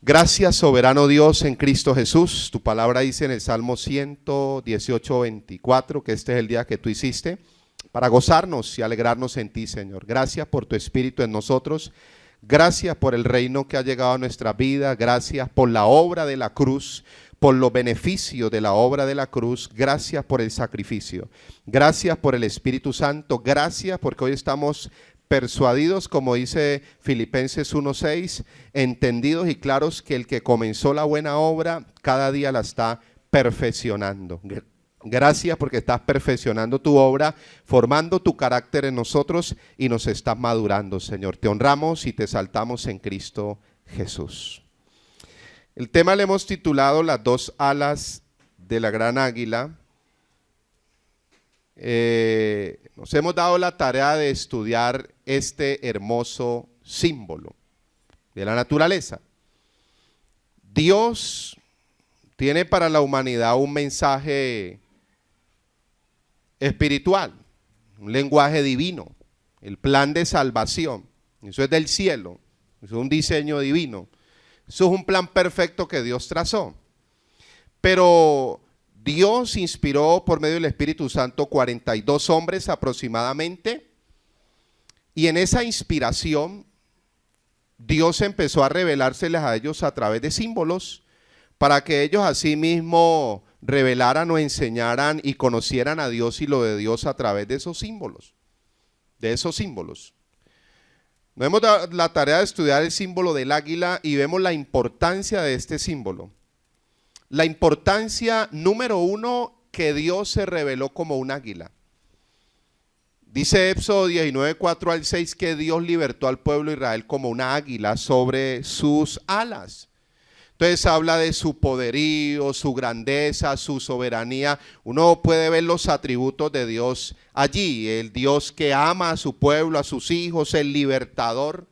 Gracias, soberano Dios en Cristo Jesús. Tu palabra dice en el Salmo 118, 24, que este es el día que tú hiciste para gozarnos y alegrarnos en ti, Señor. Gracias por tu Espíritu en nosotros. Gracias por el reino que ha llegado a nuestra vida. Gracias por la obra de la cruz, por los beneficios de la obra de la cruz. Gracias por el sacrificio. Gracias por el Espíritu Santo. Gracias porque hoy estamos persuadidos, como dice Filipenses 1:6, entendidos y claros que el que comenzó la buena obra cada día la está perfeccionando. Gracias porque estás perfeccionando tu obra, formando tu carácter en nosotros y nos estás madurando, Señor. Te honramos y te exaltamos en Cristo Jesús. El tema le hemos titulado Las dos alas de la gran águila. Nos hemos dado la tarea de estudiar este hermoso símbolo de la naturaleza. Dios tiene para la humanidad un mensaje espiritual, un lenguaje divino, el plan de salvación. Eso es del cielo, eso es un diseño divino, eso es un plan perfecto que Dios trazó. Pero Dios inspiró por medio del Espíritu Santo 42 hombres aproximadamente, y en esa inspiración Dios empezó a revelárseles a ellos a través de símbolos para que ellos asimismo revelaran o enseñaran y conocieran a Dios y lo de Dios a través de esos símbolos. Nos hemos dado la tarea de estudiar el símbolo del águila y vemos la importancia de este símbolo. La importancia número uno, que Dios se reveló como un águila. Dice Éxodo 19, 4 al 6 que Dios libertó al pueblo de Israel como una águila sobre sus alas. Entonces habla de su poderío, su grandeza, su soberanía. Uno puede ver los atributos de Dios allí, el Dios que ama a su pueblo, a sus hijos, el libertador.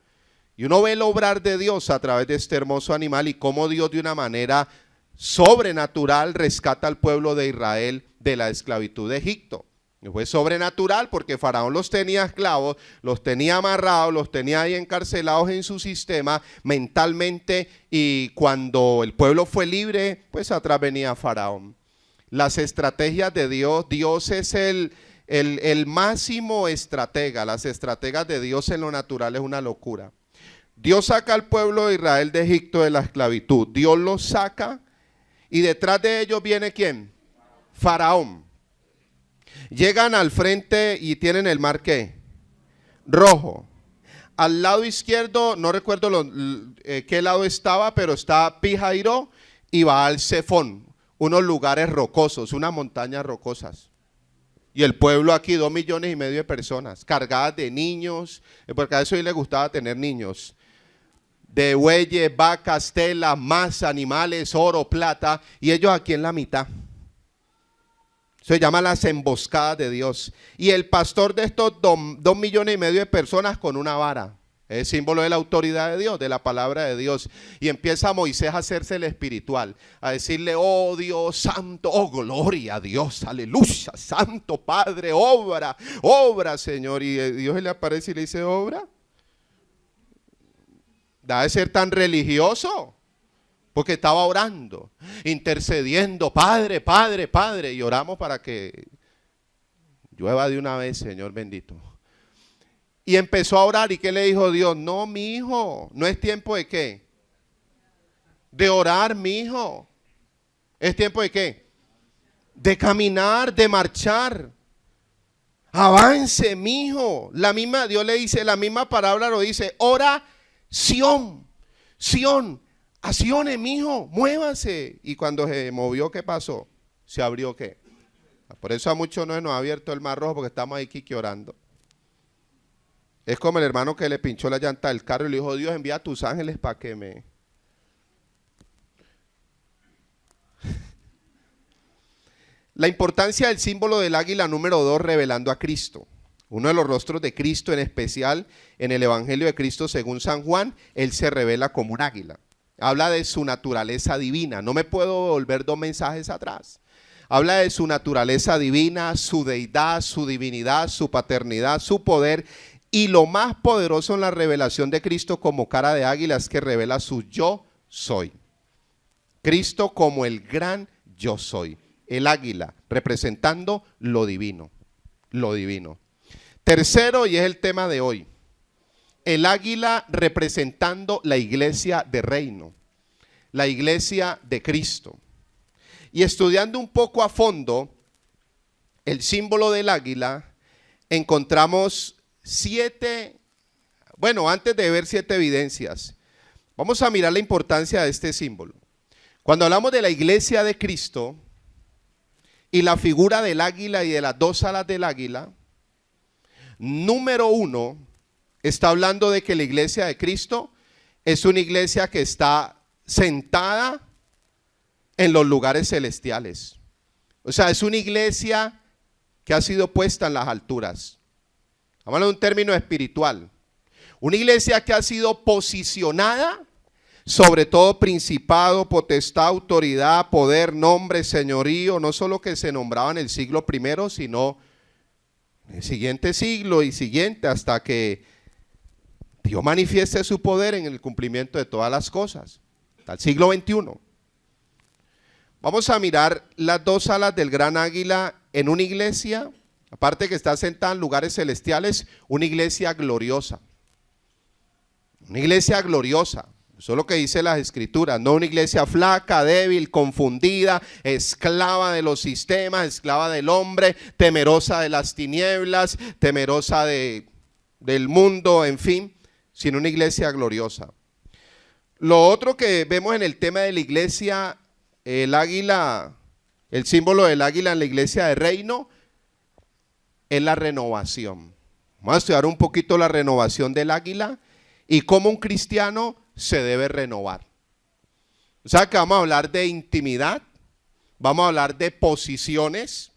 Y uno ve el obrar de Dios a través de este hermoso animal y cómo Dios de una manera sobrenatural rescata al pueblo de Israel de la esclavitud de Egipto. Y fue sobrenatural porque Faraón los tenía esclavos, los tenía amarrados, los tenía ahí encarcelados en su sistema mentalmente, y cuando el pueblo fue libre, pues atrás venía Faraón. Las estrategias de Dios, Dios es el máximo estratega. Las estrategias de Dios en lo natural es una locura. Dios saca al pueblo de Israel de Egipto de la esclavitud, Dios los saca y detrás de ellos viene ¿quién? Faraón. Llegan al frente y tienen el mar ¿qué? Rojo. Al lado izquierdo, no recuerdo qué lado estaba, pero está Pi-Hahiroth y Baal-Zephón, unos lugares rocosos, unas montañas rocosas. Y el pueblo aquí, 2,5 millones de personas, cargadas de niños, porque a eso le gustaba tener niños, de bueyes, vacas, telas, más animales, oro, plata, y ellos aquí en la mitad. Se llama las emboscadas de Dios. Y el pastor de estos 2,5 millones de personas con una vara. Es símbolo de la autoridad de Dios, de la palabra de Dios. Y empieza Moisés a hacerse el espiritual, a decirle: oh Dios santo, oh gloria a Dios, aleluya, santo Padre, obra, obra Señor. Y Dios le aparece y le dice: obra. Da de ser tan religioso. Porque estaba orando, intercediendo, Padre, Padre, Padre. Y oramos para que llueva de una vez, Señor bendito. Y empezó a orar. ¿Y qué le dijo Dios? No, mi hijo, no es tiempo de ¿qué? De orar, mi hijo. ¿Es tiempo de qué? De caminar, de marchar. Avance, mi hijo. Dios le dice, la misma palabra lo dice: oración, Sión. Accione, mijo, muévase. Y cuando se movió, ¿qué pasó? Se abrió ¿qué? Por eso a muchos no nos ha abierto el mar rojo, porque estamos ahí quique orando. Es como el hermano que le pinchó la llanta del carro y le dijo: Dios, envía a tus ángeles para que me... La importancia del símbolo del águila número 2, revelando a Cristo. Uno de los rostros de Cristo, en especial en el Evangelio de Cristo según San Juan, Él se revela como un águila. Habla de su naturaleza divina. No me puedo volver 2 mensajes atrás. Habla de su naturaleza divina, su deidad, su divinidad, su paternidad, su poder. Y lo más poderoso en la revelación de Cristo como cara de águila es que revela su yo soy. Cristo como el gran yo soy. El águila representando lo divino. Lo divino. Tercero, y es el tema de hoy. El águila representando la iglesia de reino. La iglesia de Cristo. Y estudiando un poco a fondo el símbolo del águila, encontramos antes de ver 7 evidencias, vamos a mirar la importancia de este símbolo. Cuando hablamos de la iglesia de Cristo y la figura del águila y de las 2 alas del águila, número 1, está hablando de que la iglesia de Cristo es una iglesia que está sentada en los lugares celestiales. O sea, es una iglesia que ha sido puesta en las alturas. Hablando de un término espiritual. Una iglesia que ha sido posicionada sobre todo principado, potestad, autoridad, poder, nombre, señorío, no solo que se nombraba en el siglo I, sino en el siguiente siglo y siguiente, hasta que Dios manifieste su poder en el cumplimiento de todas las cosas, hasta el siglo XXI. Vamos a mirar las 2 alas del gran águila en una iglesia, aparte que está sentada en lugares celestiales, una iglesia gloriosa. Una iglesia gloriosa. Eso es lo que dice las escrituras, no una iglesia flaca, débil, confundida, esclava de los sistemas, esclava del hombre, temerosa de las tinieblas, temerosa del mundo, en fin, sino una iglesia gloriosa. Lo otro que vemos en el tema de la iglesia, el águila, el símbolo del águila en la iglesia de reino, es la renovación. Vamos a estudiar un poquito la renovación del águila y cómo un cristiano se debe renovar. O sea que vamos a hablar de intimidad, vamos a hablar de posiciones,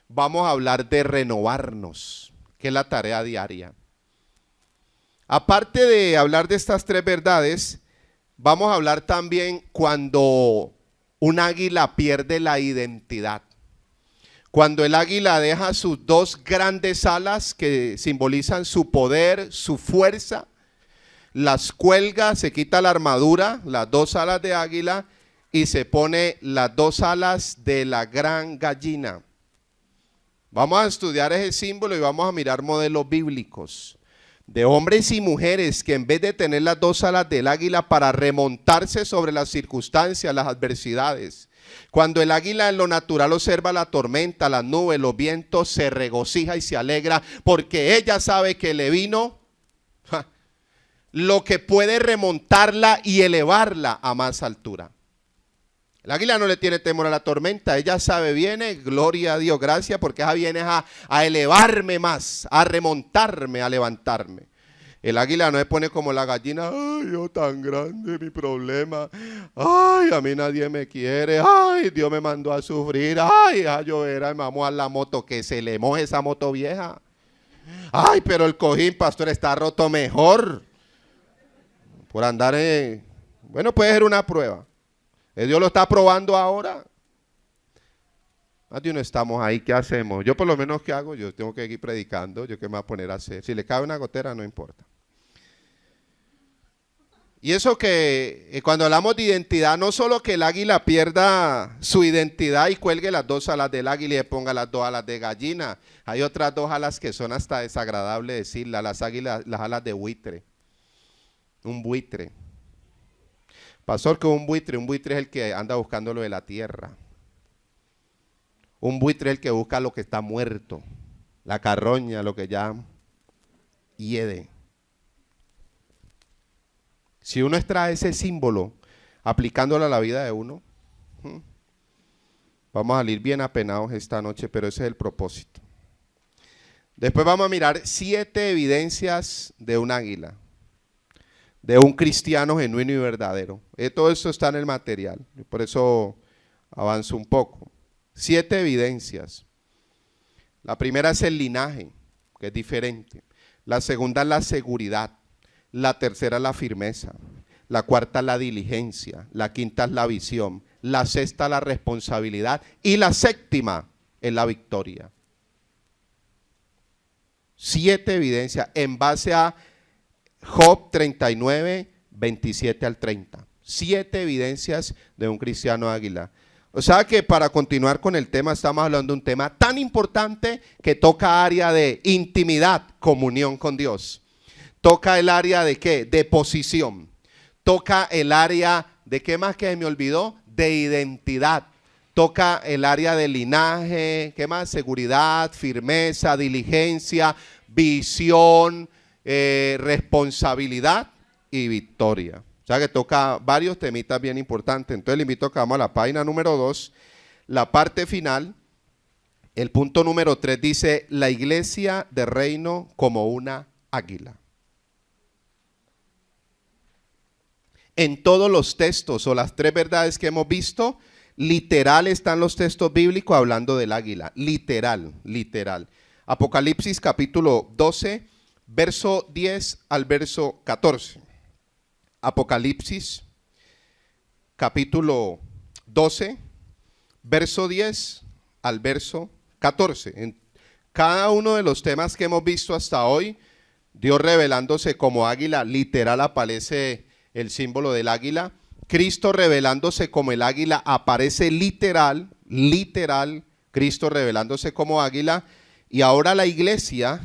vamos a hablar de renovarnos, que es la tarea diaria. Aparte de hablar de estas 3 verdades, vamos a hablar también cuando un águila pierde la identidad. Cuando el águila deja sus 2 grandes alas que simbolizan su poder, su fuerza, las cuelga, se quita la armadura, las 2 alas de águila y se pone las 2 alas de la gran gallina. Vamos a estudiar ese símbolo y vamos a mirar modelos bíblicos de hombres y mujeres que en vez de tener las 2 alas del águila para remontarse sobre las circunstancias, las adversidades, cuando el águila en lo natural observa la tormenta, las nubes, los vientos, se regocija y se alegra porque ella sabe que le vino lo que puede remontarla y elevarla a más altura. El águila no le tiene temor a la tormenta, ella sabe, viene, gloria a Dios, gracias, porque ella viene a elevarme más, a remontarme, a levantarme. El águila no se pone como la gallina, ay, yo tan grande, mi problema, ay, a mí nadie me quiere, ay, Dios me mandó a sufrir, ay, a llover, me vamos a la moto, que se le moje esa moto vieja. Ay, pero el cojín, pastor, está roto mejor. Por andar bueno, puede ser una prueba. Dios lo está probando ahora. Más de uno estamos ahí, ¿qué hacemos? Yo por lo menos, ¿qué hago? Yo tengo que seguir predicando, ¿yo qué me voy a poner a hacer? Si le cabe una gotera, no importa. Y eso que cuando hablamos de identidad, no solo que el águila pierda su identidad y cuelgue las 2 alas del águila y le ponga las 2 alas de gallina. Hay otras 2 alas que son hasta desagradables decirlas, las águilas, las alas de buitre. Un buitre. Pastor, que un buitre es el que anda buscando lo de la tierra. Un buitre es el que busca lo que está muerto, la carroña, lo que ya hiede. Si uno extrae ese símbolo, aplicándolo a la vida de uno, vamos a salir bien apenados esta noche, pero ese es el propósito. Después vamos a mirar 7 evidencias de un águila, de un cristiano genuino y verdadero. Todo eso está en el material, por eso avanzo un poco. 7 evidencias. La primera es el linaje, que es diferente. La segunda es la seguridad. La tercera es la firmeza. La cuarta es la diligencia. La quinta es la visión. La sexta es la responsabilidad. Y la séptima es la victoria. 7 evidencias en base a Job 39, 27 al 30. 7 evidencias de un cristiano águila. O sea que para continuar con el tema, estamos hablando de un tema tan importante que toca área de intimidad, comunión con Dios. Toca el área de ¿qué? De posición. Toca el área de ¿qué más que me olvidó? De identidad. Toca el área de linaje, ¿qué más? Seguridad, firmeza, diligencia, visión, responsabilidad y victoria. O sea que toca varios temitas bien importantes. Entonces le invito a que vamos a la página número 2, la parte final. El punto número 3 dice, la iglesia de reino como una águila. En todos los textos o las 3 verdades que hemos visto, literal están los textos bíblicos hablando del águila. Literal, literal. Apocalipsis capítulo 12, verso 10 al verso 14. Apocalipsis capítulo 12, verso 10 al verso 14. En cada uno de los temas que hemos visto hasta hoy, Dios revelándose como águila, literal aparece el símbolo del águila. Cristo revelándose como el águila, aparece literal, Cristo revelándose como águila. Y ahora la iglesia,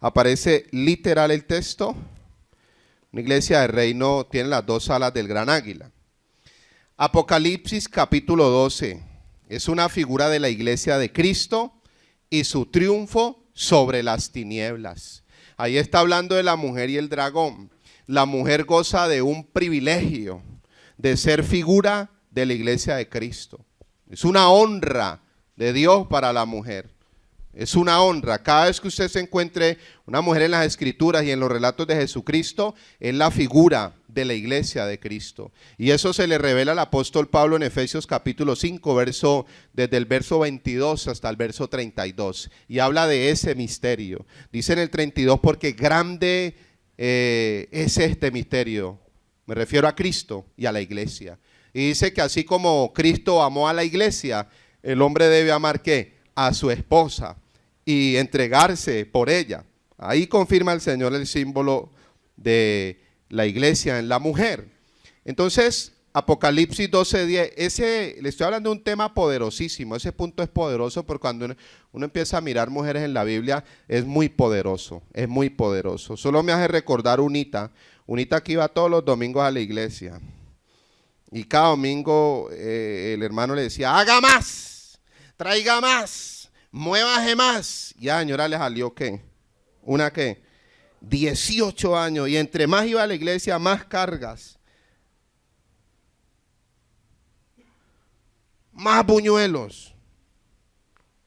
aparece literal el texto. Una iglesia de reino tiene las 2 alas del gran águila. Apocalipsis capítulo 12 es una figura de la iglesia de Cristo y su triunfo sobre las tinieblas. Ahí está hablando de la mujer y el dragón. La mujer goza de un privilegio de ser figura de la iglesia de Cristo. Es una honra de Dios para la mujer. Es una honra. Cada vez que usted se encuentre una mujer en las escrituras y en los relatos de Jesucristo, es la figura de la iglesia de Cristo. Y eso se le revela al apóstol Pablo en Efesios capítulo 5, desde el verso 22 hasta el verso 32. Y habla de ese misterio. Dice en el 32, porque grande es este misterio. Me refiero a Cristo y a la iglesia. Y dice que así como Cristo amó a la iglesia, el hombre debe amar ¿qué? A su esposa y entregarse por ella. Ahí confirma el Señor el símbolo de la iglesia en la mujer. Entonces, Apocalipsis 12:10, le estoy hablando de un tema poderosísimo. Ese punto es poderoso porque cuando uno empieza a mirar mujeres en la Biblia, es muy poderoso, es muy poderoso. Solo me hace recordar Unita que iba todos los domingos a la iglesia. Y cada domingo el hermano le decía, haga más, traiga más, muévase más. Y a la señora le salió ¿qué? ¿Una qué? 18 años. Y entre más iba a la iglesia, más cargas. Más buñuelos.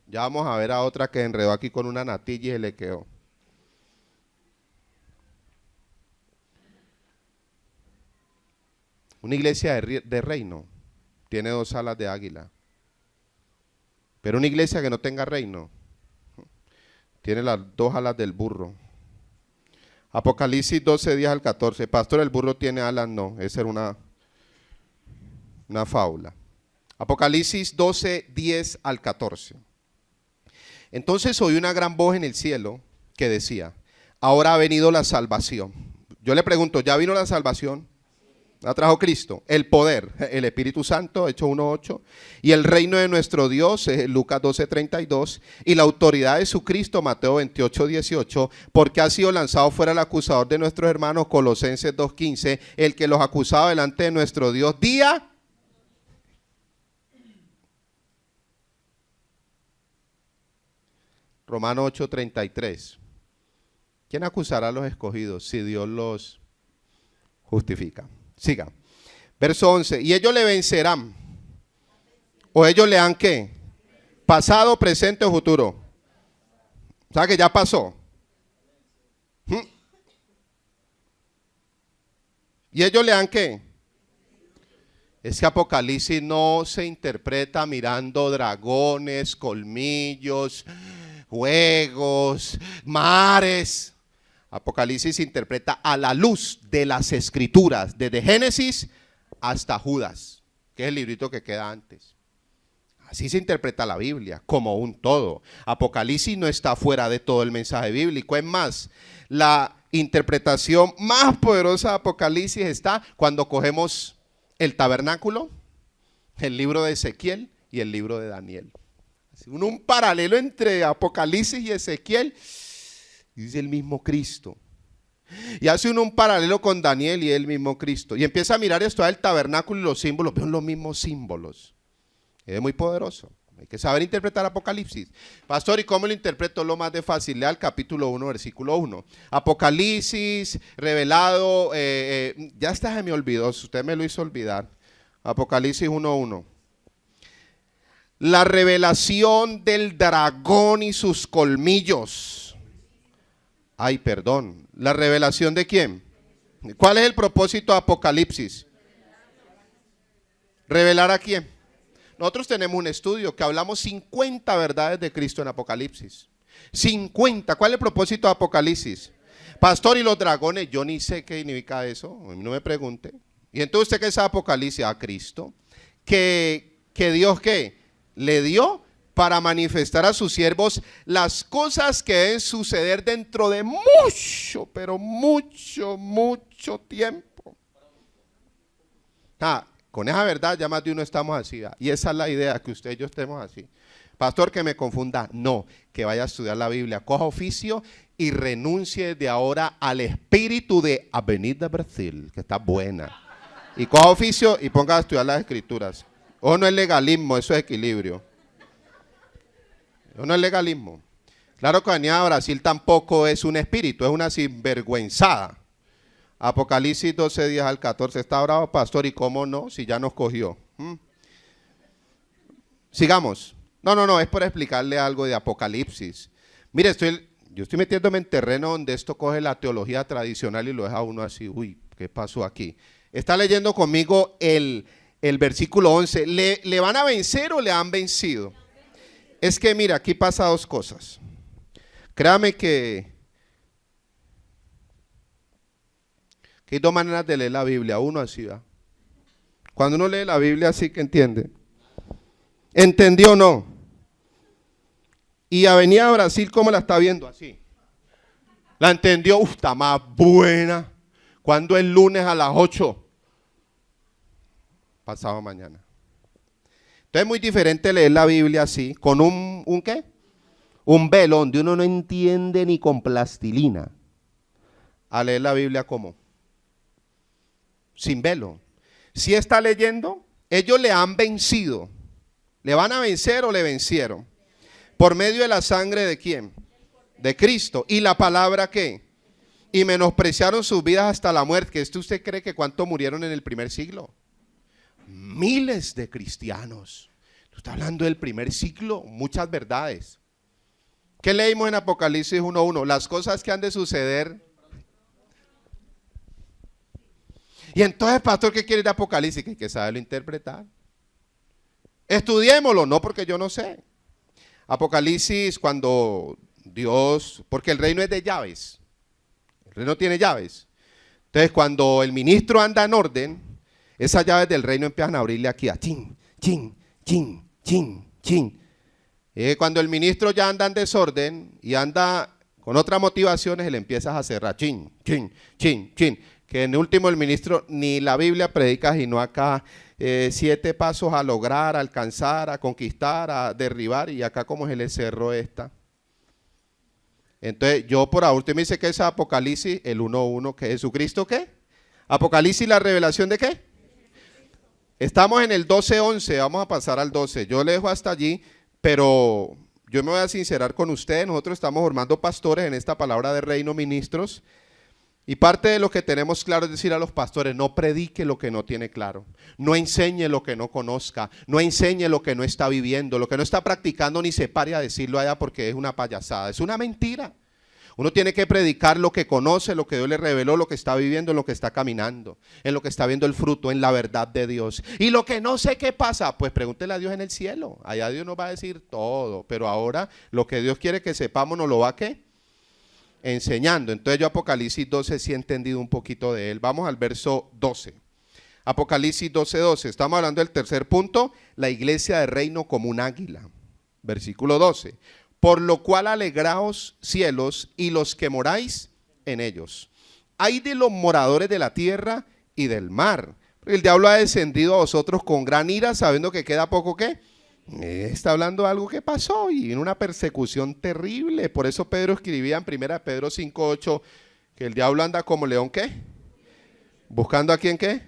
Ya vamos a ver a otra que enredó aquí con una natilla y se le quedó. Una iglesia de reino tiene 2 alas de águila. Pero una iglesia que no tenga reino tiene las 2 alas del burro. Apocalipsis 12:10 al 14. Pastor, ¿el burro tiene alas? No, esa era una fábula. Apocalipsis 12:10 al 14. Entonces oí una gran voz en el cielo que decía, ahora ha venido la salvación. Yo le pregunto, ¿ya vino la salvación? La trajo Cristo, el poder, el Espíritu Santo, Hechos 1:8, y el reino de nuestro Dios, Lucas 12:32, y la autoridad de su Cristo, Mateo 28:18, porque ha sido lanzado fuera el acusador de nuestros hermanos, Colosenses 2:15, el que los acusaba delante de nuestro Dios día. Romanos 8:33. ¿Quién acusará a los escogidos si Dios los justifica? Siga. Verso 11. Y ellos le vencerán. ¿O ellos le han qué? Pasado, presente o futuro. O sea que ya pasó. ¿Y ellos le han qué? Es que Apocalipsis no se interpreta mirando dragones, colmillos, juegos, mares. Apocalipsis se interpreta a la luz de las escrituras, desde Génesis hasta Judas, que es el librito que queda antes. Así se interpreta la Biblia, como un todo. Apocalipsis no está fuera de todo el mensaje bíblico. Es más, la interpretación más poderosa de Apocalipsis está cuando cogemos el tabernáculo, el libro de Ezequiel y el libro de Daniel. Un paralelo entre Apocalipsis y Ezequiel, y dice el mismo Cristo. Y hace un paralelo con Daniel y el mismo Cristo. Y empieza a mirar esto del tabernáculo y los símbolos, pero son los mismos símbolos. Es muy poderoso. Hay que saber interpretar Apocalipsis. Pastor, ¿y cómo lo interpreto? Lo más de fácil. Lea el capítulo 1, versículo 1. Apocalipsis, revelado, ya hasta se me olvidó, usted me lo hizo olvidar. Apocalipsis 1:1. La revelación del dragón y sus colmillos. Ay, perdón. ¿La revelación de quién? ¿Cuál es el propósito de Apocalipsis? ¿Revelar a quién? Nosotros tenemos un estudio que hablamos 50 verdades de Cristo en Apocalipsis. 50. ¿Cuál es el propósito de Apocalipsis? Pastor, ¿y los dragones? Yo ni sé qué significa eso. No me pregunte. ¿Y entonces usted qué sabe Apocalipsis? A Cristo. Que Dios, ¿qué? Le dio para manifestar a sus siervos las cosas que deben suceder dentro de mucho, pero mucho, mucho tiempo. Con esa verdad ya más de uno estamos así. Y esa es la idea, que usted y yo estemos así. Pastor, que me confunda. No, que vaya a estudiar la Biblia, coja oficio y renuncie de ahora al espíritu de Avenida Brasil, que está buena. Y coja oficio y ponga a estudiar las escrituras. O no es legalismo, eso es equilibrio. Eso no es legalismo. Claro que Avenida Brasil tampoco es un espíritu, es una sinvergüenzada. Apocalipsis 12, 10 al 14. Está bravo, pastor, ¿y cómo no? Si ya nos cogió. Sigamos. No, es por explicarle algo de Apocalipsis. Mire, yo estoy metiéndome en terreno donde esto coge la teología tradicional y lo deja uno así. Uy, ¿qué pasó aquí? Está leyendo conmigo el versículo 11. ¿Le van a vencer o le han vencido? Es que mira, aquí pasa dos cosas. Créame que hay dos maneras de leer la Biblia. Uno así, ¿va? Cuando uno lee la Biblia así, que entiende. ¿Entendió o no? Y Avenida Brasil, ¿cómo la está viendo? Así. ¿La entendió? Está más buena. ¿Cuándo es lunes a las 8? Pasado mañana. Entonces es muy diferente leer la Biblia así, con ¿un qué? Un velo donde uno no entiende ni con plastilina. A leer la Biblia como sin velo. Si está leyendo, ellos le han vencido. ¿Le van a vencer o le vencieron? ¿Por medio de la sangre de quién? De Cristo. ¿Y la palabra qué? Y menospreciaron sus vidas hasta la muerte. ¿Que usted cree que cuánto murieron en el primer siglo? Miles de cristianos. Está hablando del primer siglo, muchas verdades. ¿Qué leímos en Apocalipsis 1:1? Las cosas que han de suceder. Y entonces, pastor, ¿qué quiere de Apocalipsis? Que hay que saberlo interpretar. Estudiémoslo, no porque yo no sé. Apocalipsis, cuando Dios, porque el reino es de llaves. El reino tiene llaves. Entonces, cuando el ministro anda en orden, esas llaves del reino empiezan a abrirle aquí a chin, chin, chin, chin, chin. Cuando el ministro ya anda en desorden y anda con otras motivaciones, él empieza a cerrar chin, chin, chin, chin. Que en último el ministro ni la Biblia predica, sino acá 7 pasos a lograr, a alcanzar, a conquistar, a derribar, y acá como se le cerró esta. Entonces yo por último me dice que es Apocalipsis, el 1:1, que Jesucristo ¿qué? Apocalipsis, la revelación de ¿qué? Estamos en el 12:11, vamos a pasar al 12. Yo le dejo hasta allí, pero yo me voy a sincerar con ustedes. Nosotros estamos formando pastores en esta palabra de reino, ministros. Y parte de lo que tenemos claro es decir a los pastores: no predique lo que no tiene claro, no enseñe lo que no conozca, no enseñe lo que no está viviendo, lo que no está practicando, ni se pare a decirlo allá porque es una payasada, es una mentira. Uno tiene que predicar lo que conoce, lo que Dios le reveló, lo que está viviendo, en lo que está caminando, en lo que está viendo el fruto, en la verdad de Dios. Y lo que no sé qué pasa, pues pregúntele a Dios en el cielo. Allá Dios nos va a decir todo, pero ahora lo que Dios quiere que sepamos nos lo va a ¿qué? Enseñando. Entonces yo Apocalipsis 12 sí he entendido un poquito de él. Vamos al verso 12. Apocalipsis 12:12. Estamos hablando del tercer punto, la iglesia de reino como un águila. Versículo 12. Por lo cual alegraos cielos y los que moráis en ellos. Ay de los moradores de la tierra y del mar, El diablo ha descendido a vosotros con gran ira, sabiendo que queda poco, ¿qué? Está hablando de algo que pasó y en una persecución terrible. Por eso Pedro escribía en 1 Pedro 5:8 que el diablo anda como león, ¿qué? ¿Buscando a quién qué?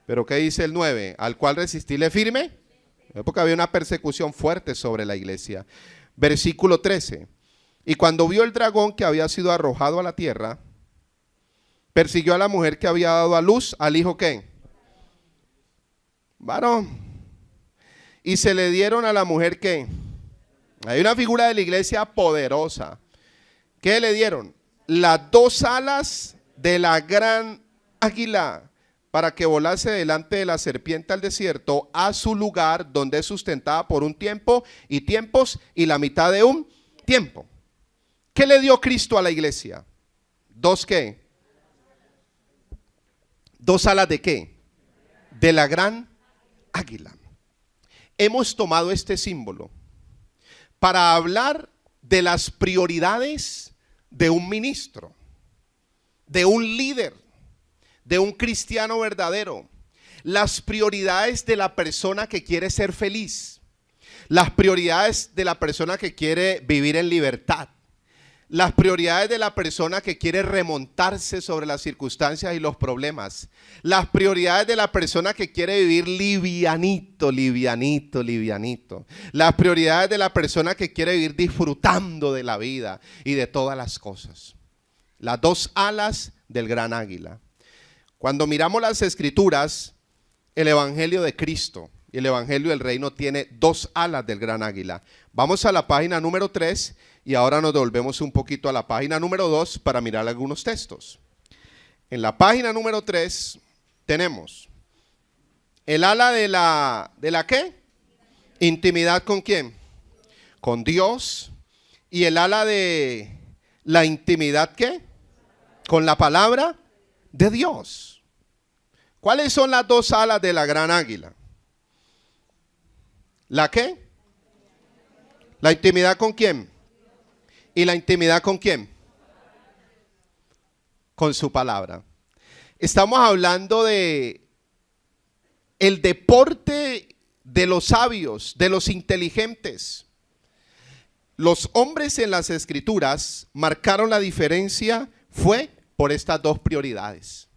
Pero ¿qué dice el 9? Al cual resistirle firme. Porque había una persecución fuerte sobre la iglesia. Versículo 13. Y cuando vio el dragón que había sido arrojado a la tierra, persiguió a la mujer que había dado a luz al hijo, ¿qué? Varón. Y se le dieron a la mujer, ¿qué? Hay una figura de la iglesia poderosa. ¿Qué le dieron? Las 2 alas de la gran águila, para que volase delante de la serpiente al desierto, a su lugar donde es sustentada por un tiempo y tiempos y la mitad de un tiempo. ¿Qué le dio Cristo a la iglesia? 2 ¿qué? 2 alas de ¿qué? De la gran águila. Hemos tomado este símbolo para hablar de las prioridades de un ministro, de un líder, de un cristiano verdadero, las prioridades de la persona que quiere ser feliz, las prioridades de la persona que quiere vivir en libertad, las prioridades de la persona que quiere remontarse sobre las circunstancias y los problemas, las prioridades de la persona que quiere vivir livianito, livianito, livianito, las prioridades de la persona que quiere vivir disfrutando de la vida y de todas las cosas. Las 2 alas del gran águila. Cuando miramos las escrituras, el evangelio de Cristo y el evangelio del reino tiene 2 alas del gran águila. Vamos a la página número 3 y ahora nos devolvemos un poquito a la página número 2 para mirar algunos textos. En la página número 3 tenemos el ala de la ¿qué? Intimidad ¿con quién? Con Dios. Y el ala de la intimidad ¿qué? Con la palabra de Dios. ¿Cuáles son las 2 alas de la gran águila? ¿La qué? La intimidad ¿con quién? ¿Y la intimidad con quién? Con su palabra. Estamos hablando de el deporte de los sabios, de los inteligentes. Los hombres en las escrituras marcaron la diferencia, fue por estas 2 prioridades.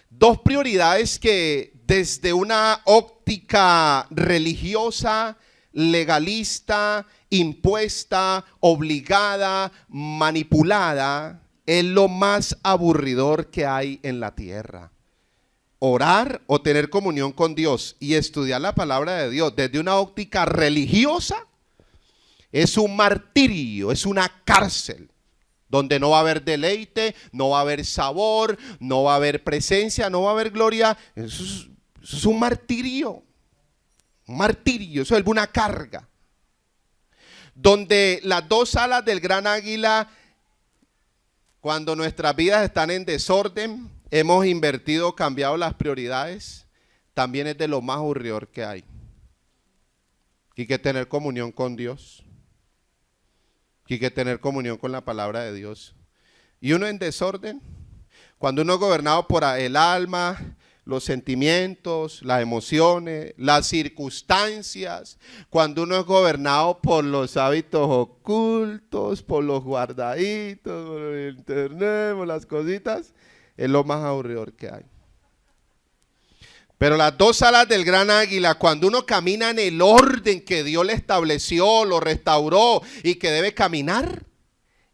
2 prioridades que desde una óptica religiosa, legalista, impuesta, obligada, manipulada, es lo más aburridor que hay en la tierra. Orar o tener comunión con Dios y estudiar la palabra de Dios desde una óptica religiosa es un martirio, es una cárcel donde no va a haber deleite, no va a haber sabor, no va a haber presencia, no va a haber gloria. Eso es un martirio. Un martirio, eso es una carga. Donde las 2 alas del gran águila, cuando nuestras vidas están en desorden, hemos invertido, cambiado las prioridades, también es de lo más aburridor que hay. Hay que tener comunión con Dios. Hay que tener comunión con la palabra de Dios. Y uno en desorden, cuando uno es gobernado por el alma, los sentimientos, las emociones, las circunstancias, cuando uno es gobernado por los hábitos ocultos, por los guardaditos, por el internet, por las cositas, es lo más aburridor que hay. Pero las 2 alas del gran águila, cuando uno camina en el orden que Dios le estableció, lo restauró y que debe caminar,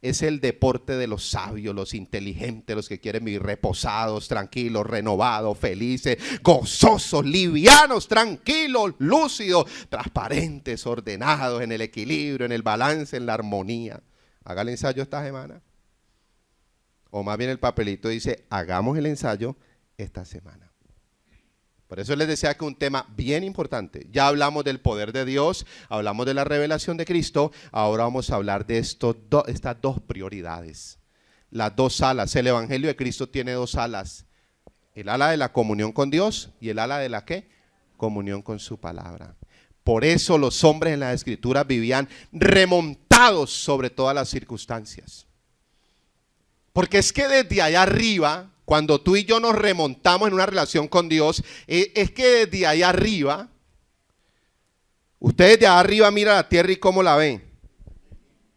es el deporte de los sabios, los inteligentes, los que quieren vivir reposados, tranquilos, renovados, felices, gozosos, livianos, tranquilos, lúcidos, transparentes, ordenados, en el equilibrio, en el balance, en la armonía. Haga el ensayo esta semana. O más bien el papelito dice, hagamos el ensayo esta semana. Por eso les decía que un tema bien importante. Ya hablamos del poder de Dios, hablamos de la revelación de Cristo, ahora vamos a hablar de estas 2 prioridades. Las 2 alas. El evangelio de Cristo tiene 2 alas. El ala de la comunión con Dios y el ala de la ¿qué? Comunión con su palabra. Por eso los hombres en las escrituras vivían remontados sobre todas las circunstancias. Porque es que desde allá arriba, cuando tú y yo nos remontamos en una relación con Dios, es que desde allá arriba, ustedes de allá arriba miran la tierra y ¿cómo la ven?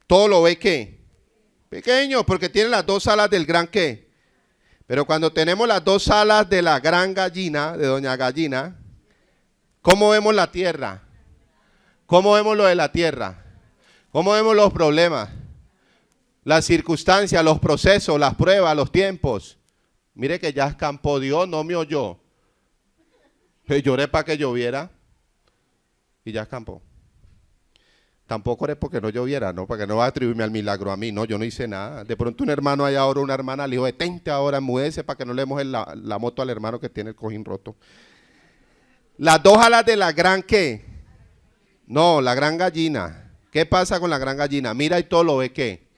Todo lo ve ¿qué? Pequeño, porque tiene las dos alas del gran ¿qué? Pero cuando tenemos las dos alas de la gran gallina, de doña gallina, ¿cómo vemos la tierra? ¿Cómo vemos lo de la tierra? ¿Cómo vemos los problemas? Las circunstancias, los procesos, las pruebas, los tiempos. Mire que ya escampó, Dios no me oyó. Lloré para que lloviera y ya escampó. Tampoco oré porque no lloviera, ¿no? Para que no va a atribuirme al milagro a mí, no, yo no hice nada. De pronto un hermano allá ahora, una hermana le dijo, detente ahora, enmudece para que no le mojen la moto al hermano que tiene el cojín roto. Las dos alas de la gran ¿qué? No, la gran gallina. ¿Qué pasa con la gran gallina? Mira y todo lo ve ¿qué?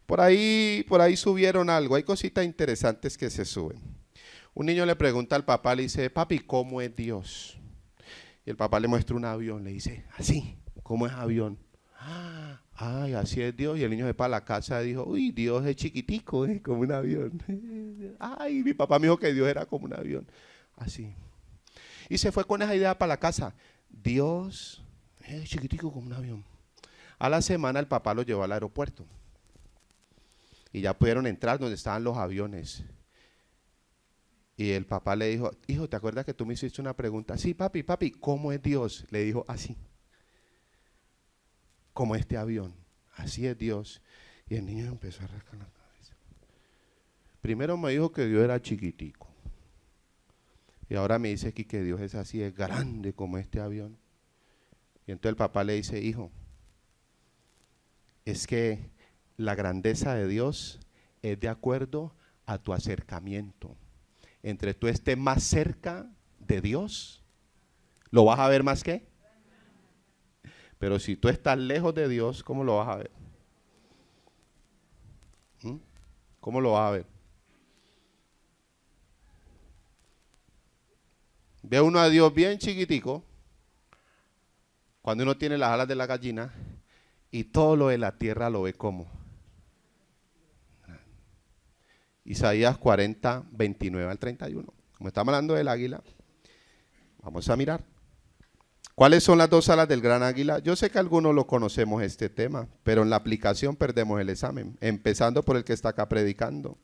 Por ahí subieron algo, hay cositas interesantes que se suben. Un niño le pregunta al papá, le dice, papi, ¿cómo es Dios? Y el papá le muestra un avión, le dice, así, ¿cómo es avión? Ay, así es Dios. Y el niño se va a la casa y dijo, uy, Dios es chiquitico, como un avión. Ay, mi papá me dijo que Dios era como un avión. Así. Y se fue con esa idea para la casa. Dios es chiquitico como un avión. A la semana el papá lo llevó al aeropuerto. Y ya pudieron entrar donde estaban los aviones. Y el papá le dijo, hijo, ¿te acuerdas que tú me hiciste una pregunta? Sí, papi, ¿cómo es Dios? Le dijo, así. Como este avión. Así es Dios. Y el niño empezó a rascar la cabeza. Primero me dijo que Dios era chiquitico. Y ahora me dice aquí que Dios es así, es grande como este avión. Y entonces el papá le dice, hijo, es que la grandeza de Dios es de acuerdo a tu acercamiento. Entre tú estés más cerca de Dios, ¿lo vas a ver más que? Pero si tú estás lejos de Dios, ¿cómo lo vas a ver? ¿Cómo lo vas a ver? Ve uno a Dios bien chiquitico, cuando uno tiene las alas de la gallina, y todo lo de la tierra lo ve como. Isaías 40, 29 al 31. Como estamos hablando del águila, vamos a mirar. ¿Cuáles son las dos alas del gran águila? Yo sé que algunos lo conocemos este tema, pero en la aplicación perdemos el examen, empezando por el que está acá predicando.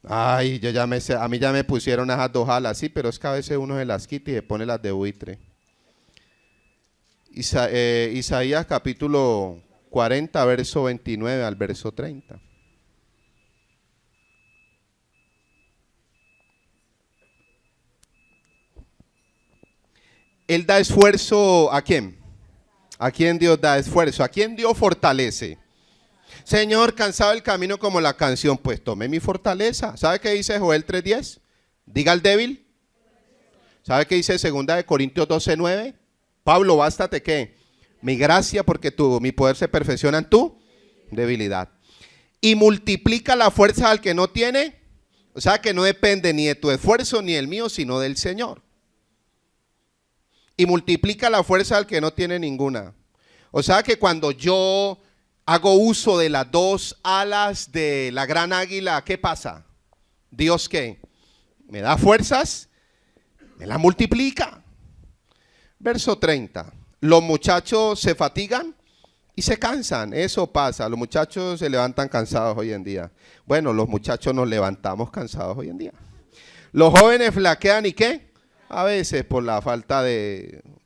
Ay, yo ya me sé, a mí ya me pusieron esas dos alas, sí, pero es que a veces uno se las quita y se pone las de buitre. Isaías capítulo 40, verso 29 al verso 30. Él da esfuerzo ¿a quién? ¿A quién Dios da esfuerzo? ¿A quién Dios fortalece? Señor, cansado el camino como la canción, pues tome mi fortaleza. ¿Sabe qué dice Joel 3:10? Diga al débil. ¿Sabe qué dice 2 Corintios 12:9? Pablo, bástate ¿qué? Mi gracia porque mi poder se perfecciona en tu debilidad. Y multiplica la fuerza al que no tiene. O sea que no depende ni de tu esfuerzo ni del mío, sino del Señor. Y multiplica la fuerza al que no tiene ninguna. O sea que cuando yo hago uso de las dos alas de la gran águila, ¿qué pasa? Dios ¿qué? Me da fuerzas, me las multiplica. Verso 30. Los muchachos se fatigan y se cansan. Eso pasa. Los muchachos se levantan cansados hoy en día. Bueno, los muchachos nos levantamos cansados hoy en día. Los jóvenes flaquean y ¿qué? A veces por la falta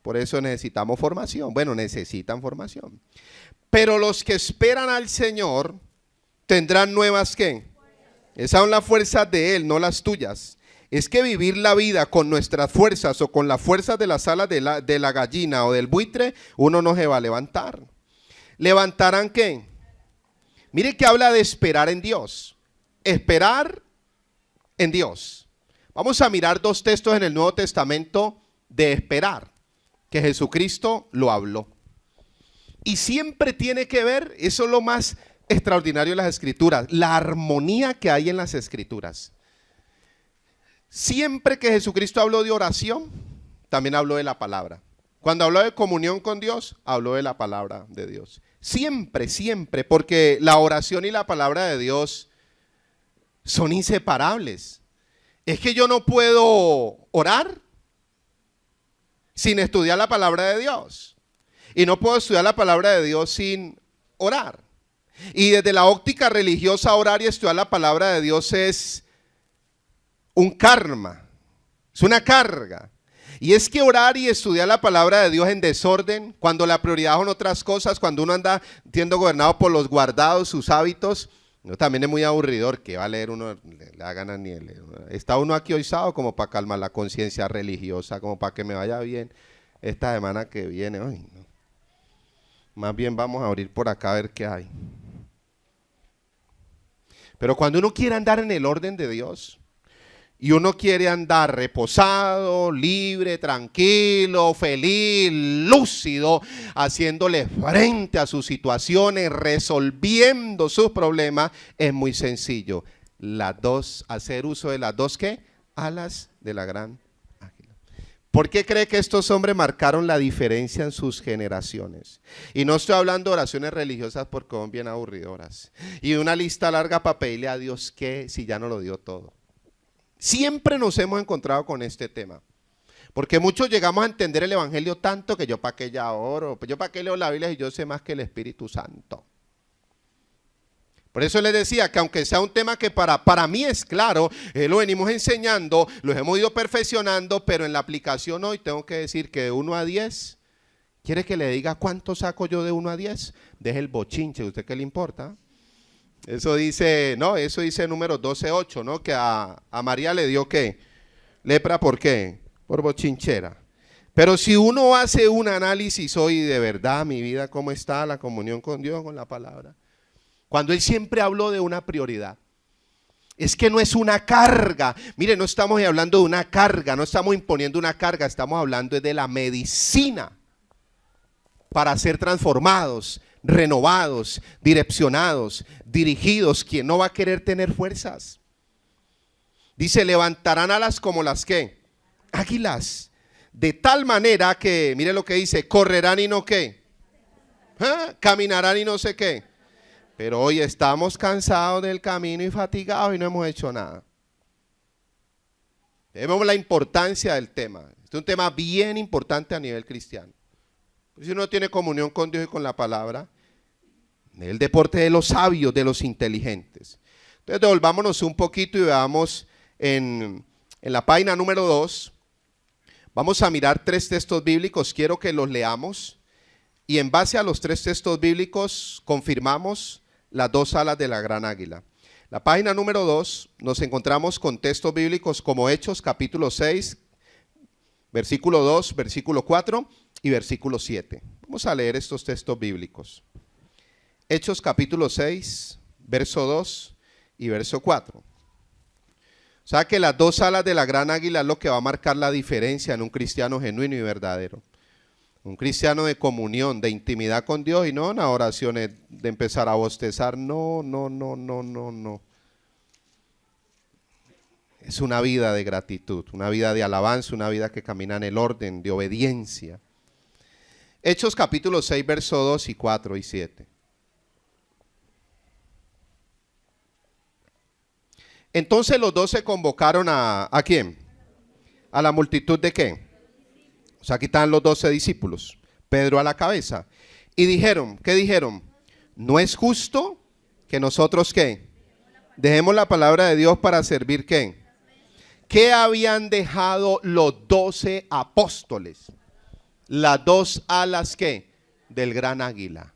por eso necesitamos formación. Bueno, necesitan formación. Pero los que esperan al Señor tendrán nuevas ¿qué? Esas son las fuerzas de Él, no las tuyas. Es que vivir la vida con nuestras fuerzas o con las fuerzas de las alas de la gallina o del buitre, uno no se va a levantar. ¿Levantarán qué? Mire que habla de esperar en Dios. Esperar en Dios. Vamos a mirar dos textos en el Nuevo Testamento de esperar, que Jesucristo lo habló. Y siempre tiene que ver, eso es lo más extraordinario de las Escrituras, la armonía que hay en las Escrituras. Siempre que Jesucristo habló de oración, también habló de la palabra. Cuando habló de comunión con Dios, habló de la palabra de Dios. Siempre, siempre, porque la oración y la palabra de Dios son inseparables. Es que yo no puedo orar sin estudiar la palabra de Dios. Y no puedo estudiar la palabra de Dios sin orar. Y desde la óptica religiosa, orar y estudiar la palabra de Dios es un karma, es una carga. Y es que orar y estudiar la palabra de Dios en desorden, cuando la prioridad son otras cosas, cuando uno anda siendo gobernado por los guardados, sus hábitos, no, también es muy aburridor, que va a leer uno, le da ganas ni leer. Está uno aquí hoy sábado como para calmar la conciencia religiosa, como para que me vaya bien esta semana que viene. Ay, no. Más bien vamos a abrir por acá a ver qué hay. Pero cuando uno quiere andar en el orden de Dios, y uno quiere andar reposado, libre, tranquilo, feliz, lúcido, haciéndole frente a sus situaciones, resolviendo sus problemas, es muy sencillo. Hacer uso de las dos, ¿qué? Alas de la gran águila. ¿Por qué cree que estos hombres marcaron la diferencia en sus generaciones? Y no estoy hablando de oraciones religiosas porque son bien aburridoras. Y una lista larga para pedirle a Dios que si ya no lo dio todo. Siempre nos hemos encontrado con este tema, porque muchos llegamos a entender el evangelio tanto que yo para qué ya oro, yo para qué leo la Biblia y yo sé más que el Espíritu Santo. Por eso les decía que aunque sea un tema que para mí es claro, lo venimos enseñando, lo hemos ido perfeccionando, pero en la aplicación hoy tengo que decir que de 1 a 10, ¿quiere que le diga cuánto saco yo de 1 a 10? Deje el bochinche, ¿a usted qué le importa? Eso dice, no, eso dice Números 12:8, ¿no? Que a María le dio, ¿qué? Lepra, ¿por qué? Por bochinchera. Pero si uno hace un análisis hoy de verdad, mi vida, ¿cómo está la comunión con Dios, con la palabra? Cuando él siempre habló de una prioridad. Es que no es una carga. Mire, no estamos hablando de una carga, no estamos imponiendo una carga, estamos hablando de la medicina para ser transformados, renovados, direccionados, dirigidos. ¿Quién no va a querer tener fuerzas? Dice, levantarán alas como las que águilas, de tal manera que, mire lo que dice, correrán y no qué, caminarán y no sé qué. Pero hoy estamos cansados del camino y fatigados y no hemos hecho nada. Vemos la importancia del tema. Este es un tema bien importante a nivel cristiano. Si uno tiene comunión con Dios y con la palabra, el deporte de los sabios, de los inteligentes. Entonces devolvámonos un poquito y veamos en la página número 2. Vamos a mirar 3 textos bíblicos, quiero que los leamos. Y en base a los 3 textos bíblicos confirmamos las 2 alas de la gran águila. La página número 2 nos encontramos con textos bíblicos como Hechos capítulo 6, versículo 2, versículo 4 y versículo 7. Vamos a leer estos textos bíblicos. Hechos capítulo 6, verso 2 y verso 4. O sea que las 2 alas de la gran águila es lo que va a marcar la diferencia en un cristiano genuino y verdadero. Un cristiano de comunión, de intimidad con Dios y no en oraciones de empezar a bostezar. No. Es una vida de gratitud, una vida de alabanza, una vida que camina en el orden de obediencia. Hechos capítulo 6, verso 2 y 4 y 7. Entonces los 12 convocaron ¿a quién? A la multitud de ¿qué? O sea, aquí están los 12 discípulos, Pedro a la cabeza. Y dijeron, ¿qué dijeron? No es justo que nosotros ¿qué? Dejemos la palabra de Dios para servir ¿qué? ¿Qué habían dejado los 12 apóstoles? Las 2 alas ¿qué? Del gran águila.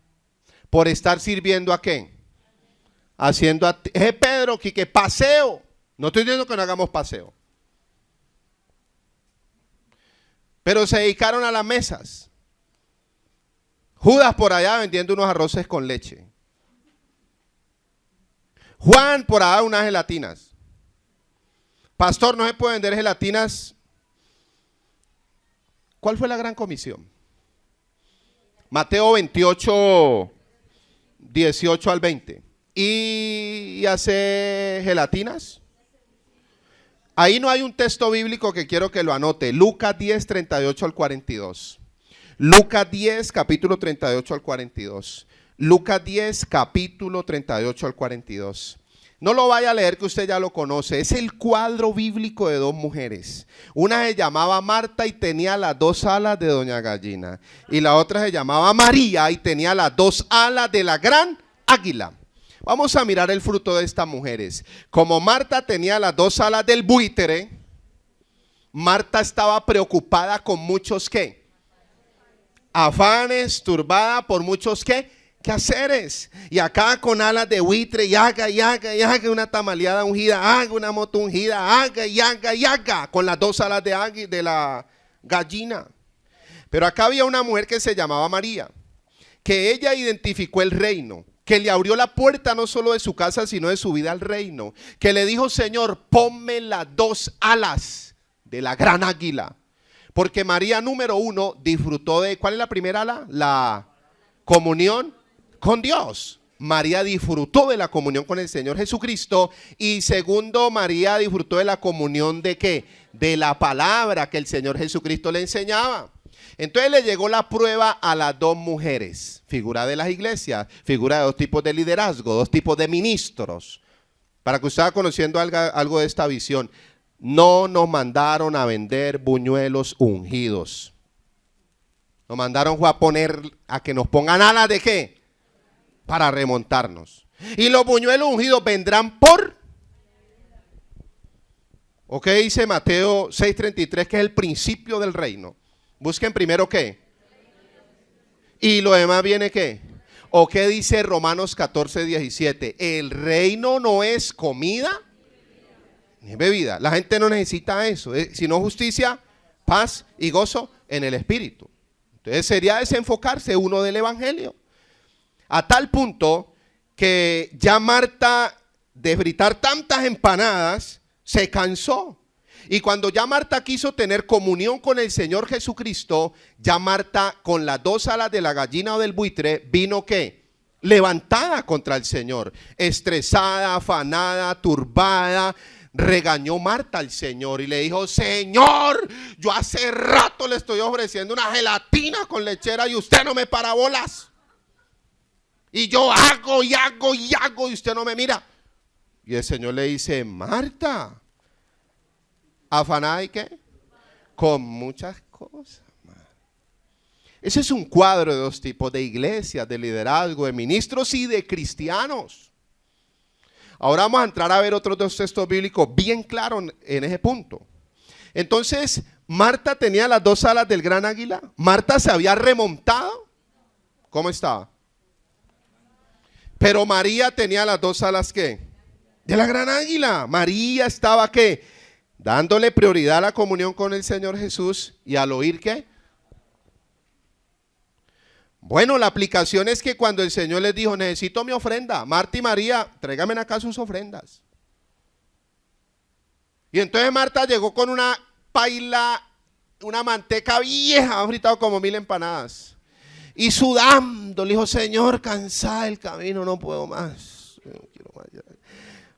Por estar sirviendo ¿a qué? Haciendo Pedro, que paseo. No estoy diciendo que no hagamos paseo. Pero se dedicaron a las mesas. Judas por allá vendiendo unos arroces con leche. Juan por allá unas gelatinas. Pastor, no se puede vender gelatinas. ¿Cuál fue la gran comisión? Mateo 28, 18 al 20. ¿Y hace gelatinas? Ahí no hay un texto bíblico que quiero que lo anote. Lucas 10, 38 al 42. Lucas 10, capítulo 38 al 42. Lucas 10, capítulo 38 al 42. No lo vaya a leer, que usted ya lo conoce. Es el cuadro bíblico de dos mujeres. Una se llamaba Marta y tenía las dos alas de Doña Gallina. Y la otra se llamaba María y tenía las dos alas de la gran águila. Vamos a mirar el fruto de estas mujeres. Como Marta tenía las dos alas del buitre, Marta estaba preocupada con muchos ¿qué? Afanes, turbada por muchos ¿qué? Quehaceres. Y acá con alas de buitre, y haga una tamaleada ungida, haga una moto ungida, haga, con las dos alas de la gallina. Pero acá había una mujer que se llamaba María, que ella identificó el reino, que le abrió la puerta no solo de su casa, sino de su vida al reino, que le dijo: Señor, ponme las dos alas de la gran águila. Porque María, número uno, disfrutó de, ¿cuál es la primera ala? La comunión con Dios. María disfrutó de la comunión con el Señor Jesucristo. Y segundo, María disfrutó de la comunión ¿de qué? De la palabra que el Señor Jesucristo le enseñaba. Entonces le llegó la prueba a las dos mujeres, figura de las iglesias, figura de dos tipos de liderazgo, dos tipos de ministros. Para que usted vaya conociendo algo de esta visión. No nos mandaron a vender buñuelos ungidos. Nos mandaron a que nos pongan alas ¿de qué? Para remontarnos. Y los buñuelos ungidos vendrán por... ¿O qué dice Mateo 6:33? Que es el principio del reino. Busquen primero ¿qué? Y lo demás viene ¿qué? ¿O qué dice Romanos 14:17? El reino no es comida ni bebida. La gente no necesita eso, sino justicia, paz y gozo en el espíritu. Entonces sería desenfocarse uno del evangelio. A tal punto que ya Marta, de fritar tantas empanadas, se cansó. Y cuando ya Marta quiso tener comunión con el Señor Jesucristo, ya Marta, con las dos alas de la gallina o del buitre, vino ¿qué? Levantada contra el Señor, estresada, afanada, turbada. Regañó Marta al Señor y le dijo: Señor, yo hace rato le estoy ofreciendo una gelatina con lechera y usted no me para bolas. Y yo hago y usted no me mira. Y el Señor le dice: Marta, ¿afanada y qué? Con muchas cosas. Ese es un cuadro de dos tipos de iglesias, de liderazgo, de ministros y de cristianos. Ahora vamos a entrar a ver otros dos textos bíblicos bien claros en ese punto. Entonces, Marta tenía las dos alas del gran águila. Marta se había remontado. ¿Cómo estaba? Pero María tenía las dos alas ¿qué? De la gran águila. María estaba ¿qué? Dándole prioridad a la comunión con el Señor Jesús y al oír ¿qué? Bueno, la aplicación es que cuando el Señor les dijo: necesito mi ofrenda, Marta y María, tráiganme acá sus ofrendas. Y entonces Marta llegó con una paila, una manteca vieja, ha fritado como 1000 empanadas. Y sudando, le dijo: Señor, cansada del camino, no puedo más. No quiero más.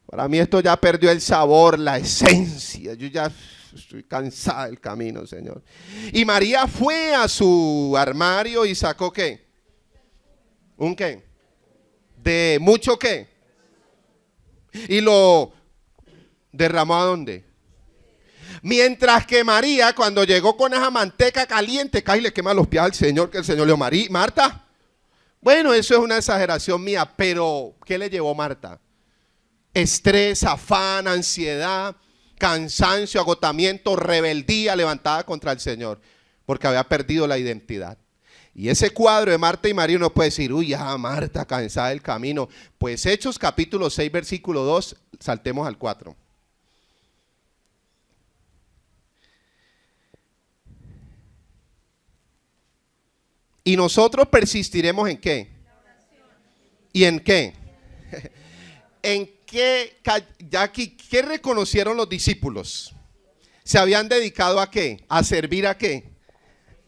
Para mí esto ya perdió el sabor, la esencia. Yo ya estoy cansada del camino, Señor. Y María fue a su armario y sacó ¿qué? ¿Un qué? De mucho ¿qué? Y lo derramó ¿a dónde? Mientras que María, cuando llegó con esa manteca caliente, casi le quema los pies al Señor, que el Señor le dijo: Marta, bueno, eso es una exageración mía, pero ¿qué le llevó Marta? Estrés, afán, ansiedad, cansancio, agotamiento, rebeldía levantada contra el Señor, porque había perdido la identidad. Y ese cuadro de Marta y María uno puede decir: uy, ya Marta, cansada del camino. Pues Hechos capítulo 6, versículo 2, saltemos al 4. Y nosotros persistiremos ¿en qué? ¿Y en qué? ¿En qué, Jackie, qué reconocieron los discípulos? Se habían dedicado ¿a qué? A servir ¿a qué?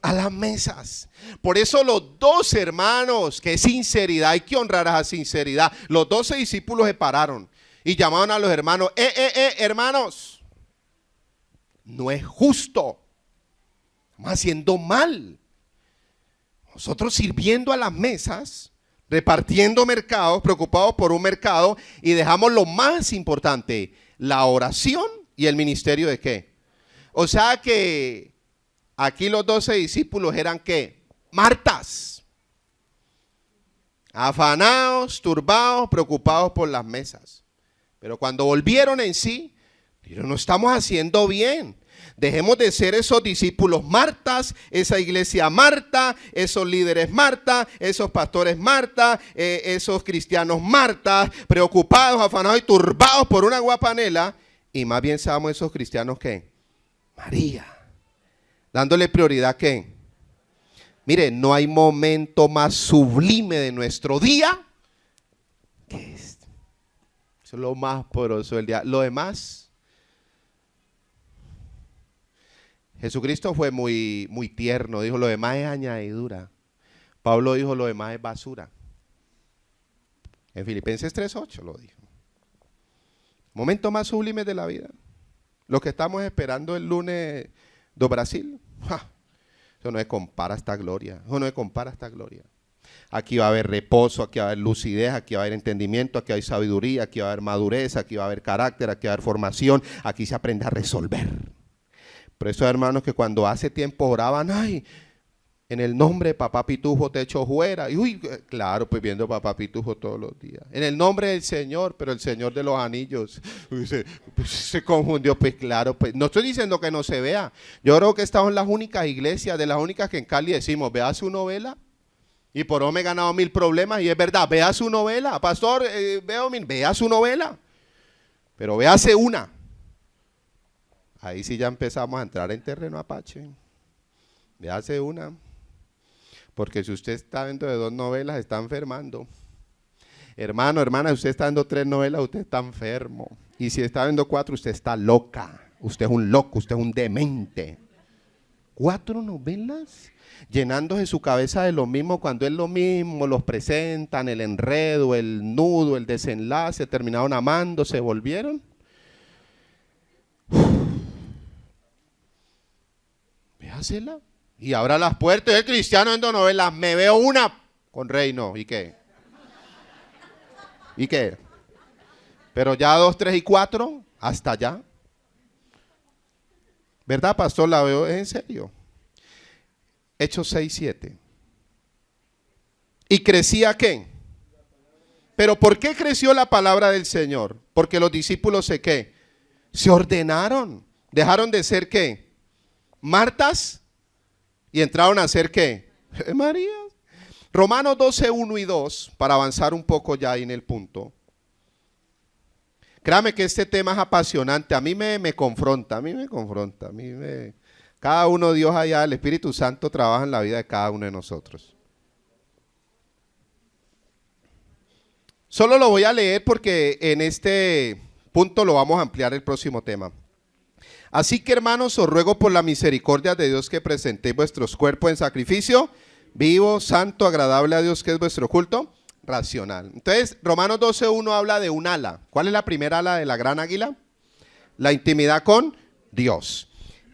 A las mesas. Por eso los 12 hermanos, qué sinceridad, hay que honrar a esa sinceridad. Los 12 discípulos se pararon y llamaron a los hermanos: hermanos, no es justo, estamos haciendo mal. Nosotros sirviendo a las mesas repartiendo mercados, preocupados por un mercado, y dejamos lo más importante, la oración y el ministerio de qué. O sea que aquí los 12 discípulos eran ¿qué? Martas. Afanados, turbados, preocupados por las mesas. Pero cuando volvieron en sí, dijeron, no estamos haciendo bien. Dejemos de ser esos discípulos Martas, esa iglesia Marta, esos líderes Marta, esos pastores Marta, esos cristianos Marta, preocupados, afanados y turbados por una guapanela. Y más bien seamos esos cristianos ¿qué? María. Dándole prioridad ¿qué? Mire, no hay momento más sublime de nuestro día que este. Eso es lo más poderoso del día. Lo demás, Jesucristo fue muy tierno, dijo, lo demás es añadidura. Pablo dijo, lo demás es basura. En Filipenses 3:8 lo dijo. Momento más sublime de la vida. Lo que estamos esperando el lunes do Brasil. ¡Ja! Eso no se compara a esta gloria. Eso no se compara a esta gloria. Aquí va a haber reposo, aquí va a haber lucidez, aquí va a haber entendimiento, aquí hay sabiduría, aquí va a haber madurez, aquí va a haber carácter, aquí va a haber formación, aquí se aprende a resolver. Por eso, hermanos, que cuando hace tiempo oraban, ay, en el nombre de Papá Pitufo te echo fuera. Y uy, claro, pues viendo a Papá Pitufo todos los días. En el nombre del Señor, pero el Señor de los anillos. Uy, se confundió, pues claro, pues no estoy diciendo que no se vea. Yo creo que estamos en las únicas iglesias, de las únicas que en Cali decimos, vea su novela. Y por hoy me he ganado 1000 problemas, y es verdad, vea su novela. Pastor, vea su novela. Pero véase una. Ahí sí ya empezamos a entrar en terreno apache. Véase una. Porque si usted está viendo de 2 novelas, está enfermando. Hermano, hermana, si usted está viendo 3 novelas, usted está enfermo. Y si está viendo 4, usted está loca. Usted es un loco, usted es un demente. 4 novelas, llenándose su cabeza de lo mismo, cuando es lo mismo, los presentan, el enredo, el nudo, el desenlace, terminaron amando, se volvieron. Véasela. Y abra las puertas, el cristiano viendo novelas, me veo una con Reino, ¿y qué? ¿Y qué? Pero ya 2, 3 y 4, hasta allá. ¿Verdad, pastor? La veo en serio. Hechos 6, 7. ¿Y crecía qué? ¿Pero por qué creció la palabra del Señor? Porque los discípulos ¿qué? Se ordenaron. Dejaron de ser ¿qué? Martas. Y entraron a ser ¿qué? María. Romanos 12, 1 y 2, para avanzar un poco ya ahí en el punto. Créame que este tema es apasionante, a mí me confronta, cada uno, Dios allá, el Espíritu Santo trabaja en la vida de cada uno de nosotros. Solo lo voy a leer porque en este punto lo vamos a ampliar el próximo tema. Así que, hermanos, os ruego por la misericordia de Dios que presentéis vuestros cuerpos en sacrificio vivo, santo, agradable a Dios, que es vuestro culto racional. Entonces, Romanos 12:1 habla de un ala. ¿Cuál es la primera ala de la gran águila? La intimidad con Dios.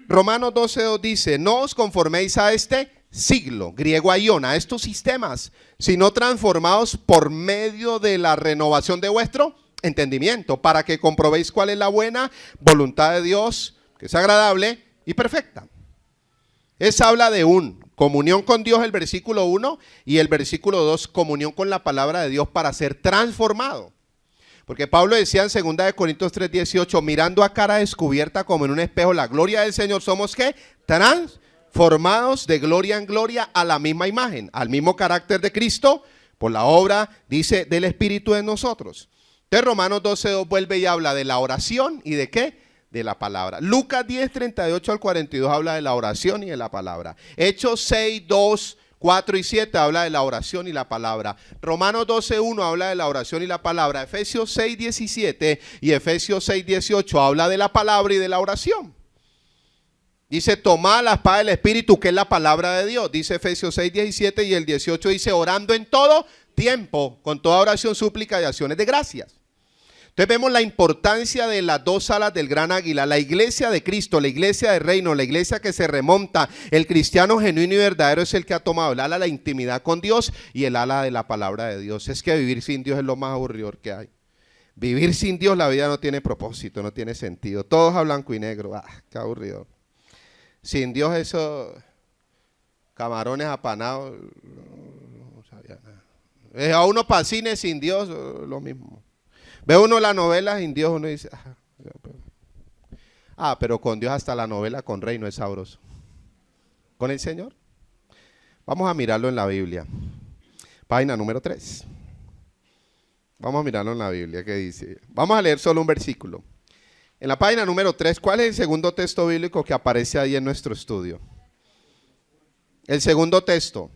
Romanos 12:2 dice, no os conforméis a este siglo, griego aion, a estos sistemas, sino transformados por medio de la renovación de vuestro entendimiento, para que comprobéis cuál es la buena voluntad de Dios, que es agradable y perfecta. Esa habla de comunión con Dios, el versículo 1, y el versículo 2, comunión con la palabra de Dios para ser transformado. Porque Pablo decía en 2 Corintios 3:18, mirando a cara descubierta como en un espejo la gloria del Señor, somos ¿qué? Transformados de gloria en gloria a la misma imagen, al mismo carácter de Cristo, por la obra, dice, del Espíritu en nosotros. Entonces Romanos 12:2 vuelve y habla de la oración y de ¿qué? De la palabra. Lucas 10:38 al 42 habla de la oración y de la palabra. Hechos 6:2, 4 y 7 habla de la oración y la palabra. Romanos 12:1 habla de la oración y la palabra. Efesios 6:17 y Efesios 6:18 habla de la palabra y de la oración. Dice, tomad la espada del Espíritu, que es la palabra de Dios. Dice Efesios 6:17 y el 18 dice, orando en todo tiempo, con toda oración, súplica y acciones de gracias. Entonces vemos la importancia de las dos alas del gran águila, la iglesia de Cristo, la iglesia del reino, la iglesia que se remonta. El cristiano genuino y verdadero es el que ha tomado el ala de la intimidad con Dios y el ala de la palabra de Dios. Es que vivir sin Dios es lo más aburridor que hay. Vivir sin Dios, la vida no tiene propósito, no tiene sentido. Todo es a blanco y negro. Qué aburrido. Sin Dios eso, camarones apanados, no sabía nada. A uno para cine sin Dios, lo mismo. Ve uno la novela sin Dios, uno dice, pero con Dios hasta la novela con reino es sabroso. Con el Señor. Vamos a mirarlo en la Biblia. Página número 3. Vamos a mirarlo en la Biblia, ¿qué dice? Vamos a leer solo un versículo. En la página número 3, ¿cuál es el segundo texto bíblico que aparece ahí en nuestro estudio? El segundo texto.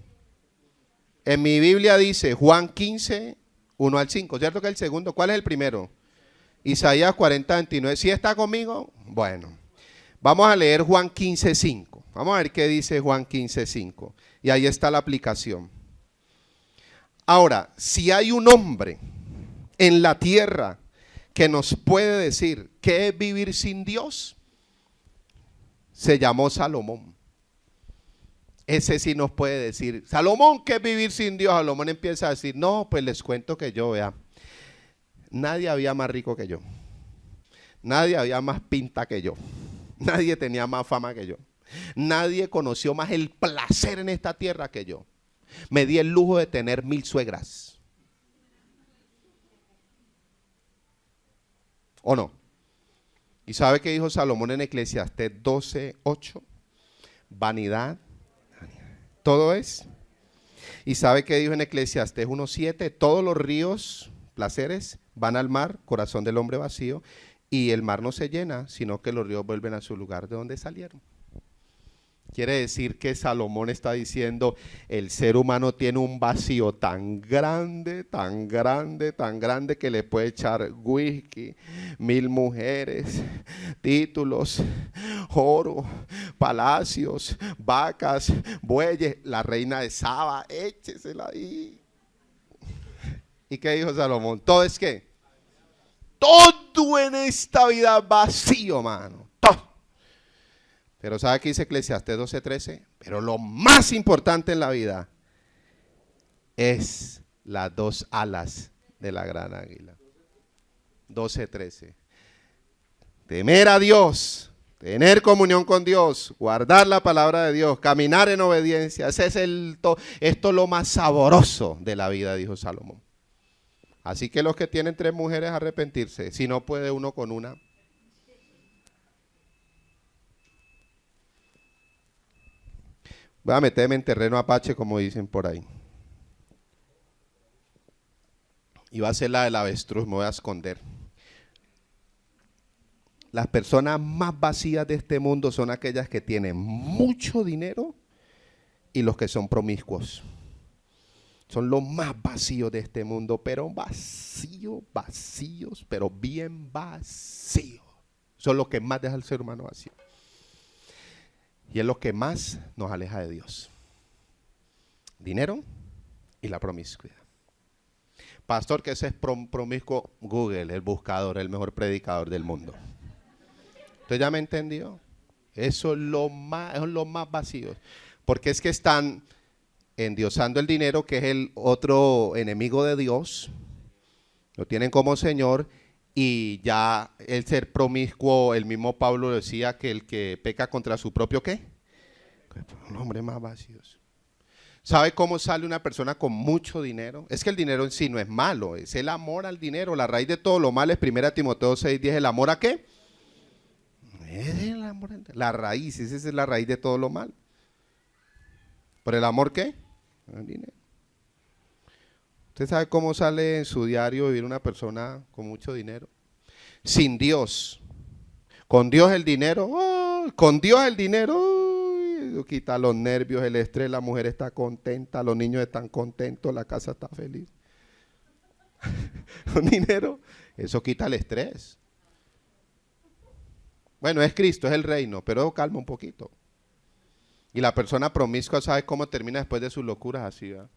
En mi Biblia dice Juan 15, 1 al 5, ¿cierto que es el segundo? ¿Cuál es el primero? Isaías 40, 29. ¿Sí está conmigo? Bueno, vamos a leer Juan 15, 5. Vamos a ver qué dice Juan 15, 5. Y ahí está la aplicación. Ahora, si hay un hombre en la tierra que nos puede decir qué es vivir sin Dios, se llamó Salomón. Ese sí nos puede decir, Salomón, ¿qué es vivir sin Dios? Salomón empieza a decir, no, pues les cuento que yo, vea, nadie había más rico que yo, nadie había más pinta que yo, nadie tenía más fama que yo, nadie conoció más el placer en esta tierra que yo. Me di el lujo de tener 1000 suegras. ¿O no? ¿Y sabe qué dijo Salomón en Eclesiastés 12:8? Vanidad. Todo es. ¿Y sabe qué dijo en Eclesiastés 1:7? Todos los ríos, placeres, van al mar, corazón del hombre vacío, y el mar no se llena, sino que los ríos vuelven a su lugar de donde salieron. Quiere decir que Salomón está diciendo, el ser humano tiene un vacío tan grande, tan grande, tan grande que le puede echar whisky, 1000 mujeres, títulos, oro, palacios, vacas, bueyes, la reina de Saba, échesela ahí. ¿Y qué dijo Salomón? Todo es que, todo en esta vida vacío, mano, todo. Pero ¿sabe qué dice Eclesiastés 12:13? Pero lo más importante en la vida es las dos alas de la gran águila. 12:13. Temer a Dios, tener comunión con Dios, guardar la palabra de Dios, caminar en obediencia. Ese es esto es lo más sabroso de la vida, dijo Salomón. Así que los que tienen 3 mujeres, arrepentirse. Si no puede uno con una. Voy a meterme en terreno apache, como dicen por ahí. Y va a ser la del avestruz, me voy a esconder. Las personas más vacías de este mundo son aquellas que tienen mucho dinero y los que son promiscuos. Son los más vacíos de este mundo, pero vacíos, pero bien vacíos. Son los que más deja al ser humano vacío. Y es lo que más nos aleja de Dios. Dinero y la promiscuidad. Pastor, que ese es promiscuo, Google, el buscador, el mejor predicador del mundo. ¿Usted ya me entendió? Eso es lo más vacío. Porque es que están endiosando el dinero, que es el otro enemigo de Dios. Lo tienen como Señor. Y ya el ser promiscuo, el mismo Pablo decía que el que peca contra su propio ¿qué? Un hombre más vacío. ¿Sabe cómo sale una persona con mucho dinero? Es que el dinero en sí no es malo, es el amor al dinero. La raíz de todo lo malo es 1 Timoteo 6:10, ¿el amor a qué? Es el amor, la raíz, esa es la raíz de todo lo malo. ¿Por el amor qué? El dinero. ¿Usted sabe cómo sale en su diario vivir una persona con mucho dinero? Sin Dios. Con Dios el dinero, con Dios el dinero, quita los nervios, el estrés, la mujer está contenta, los niños están contentos, la casa está feliz. Con dinero, eso quita el estrés. Bueno, es Cristo, es el reino, pero calma un poquito. Y la persona promiscua sabe cómo termina después de sus locuras así, ¿verdad?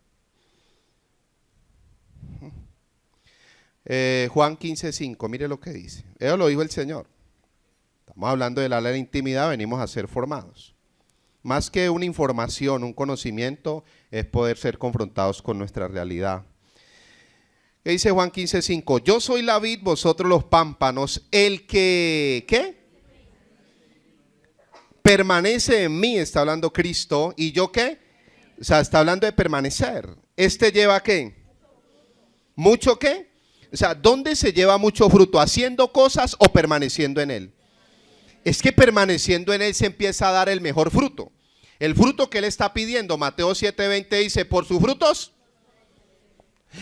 Juan 15:5, mire lo que dice. Eso lo dijo el Señor. Estamos hablando de la intimidad, venimos a ser formados. Más que una información, un conocimiento, es poder ser confrontados con nuestra realidad. ¿Qué dice Juan 15:5? Yo soy la vid, vosotros los pámpanos. El que, ¿qué? Permanece en mí, está hablando Cristo. ¿Y yo qué? O sea, está hablando de permanecer. ¿Este lleva qué? ¿Mucho qué? O sea, ¿dónde se lleva mucho fruto? ¿Haciendo cosas o permaneciendo en él? Es que permaneciendo en él se empieza a dar el mejor fruto. El fruto que él está pidiendo, Mateo 7:20 dice, por sus frutos.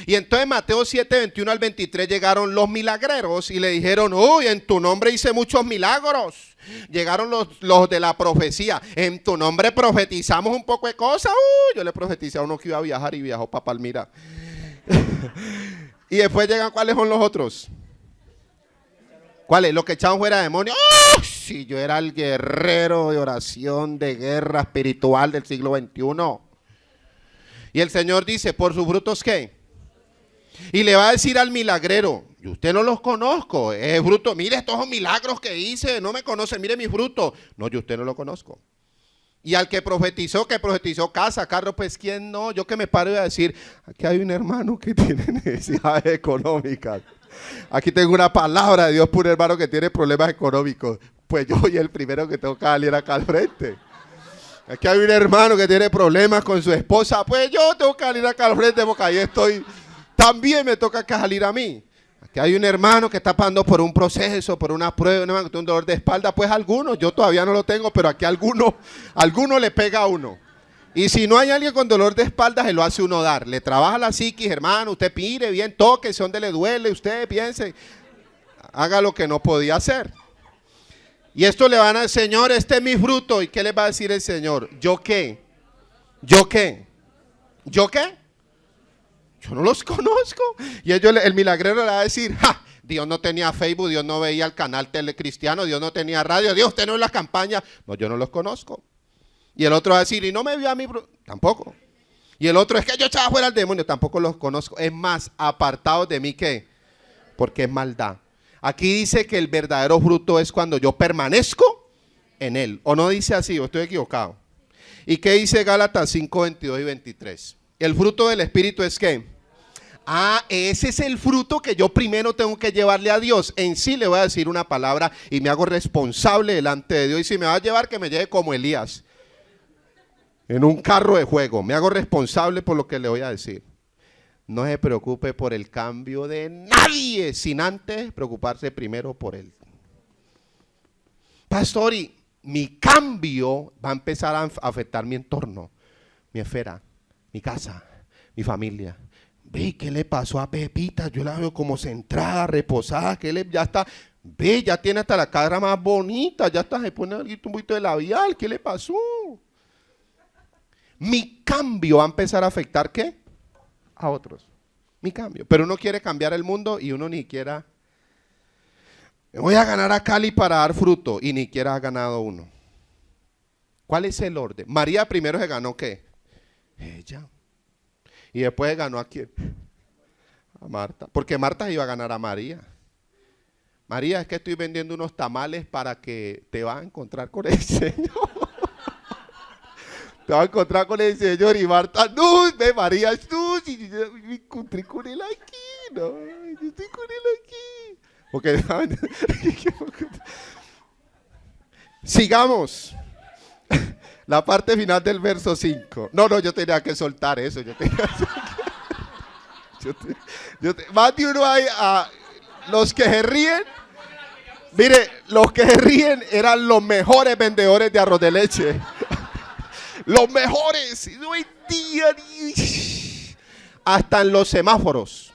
Y entonces Mateo 7:21 al 23 llegaron los milagreros y le dijeron, uy, en tu nombre hice muchos milagros. Llegaron los de la profecía, en tu nombre profetizamos un poco de cosas. Yo le profeticé a uno que iba a viajar y viajó para Palmira. Y después llegan, ¿cuáles son los otros? ¿Cuáles? Los que echaban fuera demonios. ¡Oh! Si yo era el guerrero de oración, de guerra espiritual del siglo XXI. Y el Señor dice, ¿por sus frutos qué? Y le va a decir al milagrero, yo usted no los conozco, es fruto, mire estos son milagros que hice, no me conoce, mire mi fruto. No, yo usted no lo conozco. Y al que profetizó casa, carro, pues ¿quién no? Yo que me paro y a decir, aquí hay un hermano que tiene necesidades económicas. Aquí tengo una palabra de Dios por un hermano que tiene problemas económicos. Pues yo soy el primero que tengo que salir acá al frente. Aquí hay un hermano que tiene problemas con su esposa, pues yo tengo que salir acá al frente porque ahí estoy. También me toca que salir a mí. Aquí hay un hermano que está pasando por un proceso, por una prueba, un dolor de espalda. Pues algunos, yo todavía no lo tengo, pero aquí alguno le pega a uno. Y si no hay alguien con dolor de espalda, se lo hace uno dar. Le trabaja la psiquis, hermano, usted pire bien, toque, si donde le duele, usted piense. Haga lo que no podía hacer. Y esto le van a decir, Señor, este es mi fruto. ¿Y qué le va a decir el Señor? ¿Yo qué? ¿Yo qué? ¿Yo qué? Yo no los conozco. Y el milagrero le va a decir, ¡ja! Dios no tenía Facebook, Dios no veía el canal telecristiano, Dios no tenía radio, Dios usted no en la campaña. No, yo no los conozco. Y el otro va a decir, y no me vio a mí, tampoco. Y el otro es que yo echaba fuera al demonio, tampoco los conozco. Es más, apartados de mí, ¿qué? Porque es maldad. Aquí dice que el verdadero fruto es cuando yo permanezco en él. ¿O no dice así? ¿O estoy equivocado? ¿Y qué dice Gálatas 5, 22 y 23? El fruto del Espíritu es ¿qué? Ese es el fruto que yo primero tengo que llevarle a Dios. En sí le voy a decir una palabra y me hago responsable delante de Dios. Y si me va a llevar, que me lleve como Elías, en un carro de fuego. Me hago responsable por lo que le voy a decir. No se preocupe por el cambio de nadie, sin antes preocuparse primero por él. Pastor, y mi cambio va a empezar a afectar mi entorno, mi esfera, mi casa, mi familia. Ve, ¿qué le pasó a Pepita? Yo la veo como centrada, reposada, ya está, ve, ya tiene hasta la cara más bonita, ya está, se pone un poquito de labial, ¿qué le pasó? Mi cambio va a empezar a afectar, ¿qué? A otros, mi cambio. Pero uno quiere cambiar el mundo y uno ni siquiera, me voy a ganar a Cali para dar fruto y ni siquiera ha ganado uno. ¿Cuál es el orden? María primero se ganó, ¿qué? Ella. Y después ganó ¿a quién? A Marta. Porque Marta iba a ganar a María. María, es que estoy vendiendo unos tamales para que te vas a encontrar con el Señor. Te vas a encontrar con el Señor. Y Marta, no, ve María, no, me encontré con él aquí. No, yo estoy con él aquí. Porque, sigamos. La parte final del verso 5. No, yo tenía que soltar eso. Más de uno hay los que se ríen. Mire, los que se ríen eran los mejores vendedores de arroz de leche. Los mejores. Hasta en los semáforos.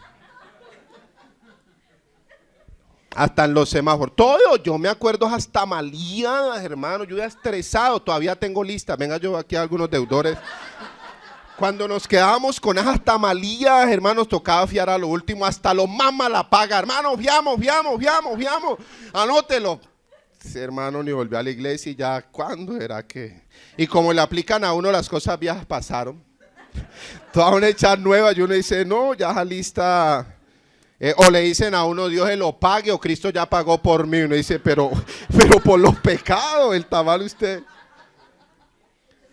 Hasta en los semáforos. Todo, yo me acuerdo hasta maleadas, hermano. Yo ya estresado, todavía tengo lista. Venga, yo aquí a algunos deudores. Cuando nos quedábamos con esas tamalías, hermanos, tocaba fiar a lo último, hasta lo más mala paga. Hermano, fiamos. Anótelo. Ese hermano ni volvió a la iglesia y ya, ¿cuándo era que? Y como le aplican a uno las cosas viejas pasaron. Toda una hecha nueva y uno dice, no, ya lista. O le dicen a uno, Dios se lo pague o Cristo ya pagó por mí. Uno dice, pero por los pecados, el tamal usted.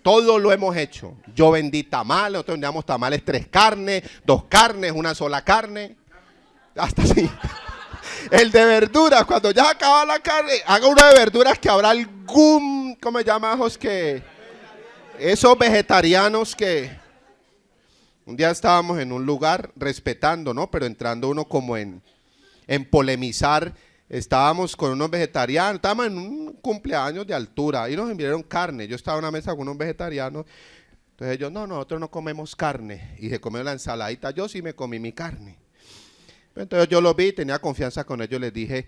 Todo lo hemos hecho. Yo vendí tamales, nosotros vendíamos tamales 3 carnes, 2 carnes, 1 sola carne. Hasta así. El de verduras, cuando ya acaba la carne, haga uno de verduras que habrá algún, ¿cómo se llama? Esos vegetarianos que... Un día estábamos en un lugar respetando, ¿no? Pero entrando uno como en polemizar. Estábamos con unos vegetarianos, estábamos en un cumpleaños de altura y nos enviaron carne. Yo estaba en una mesa con unos vegetarianos. Entonces ellos, no, nosotros no comemos carne. Y se comió la ensaladita. Yo sí me comí mi carne. Entonces yo los vi, tenía confianza con ellos. Les dije,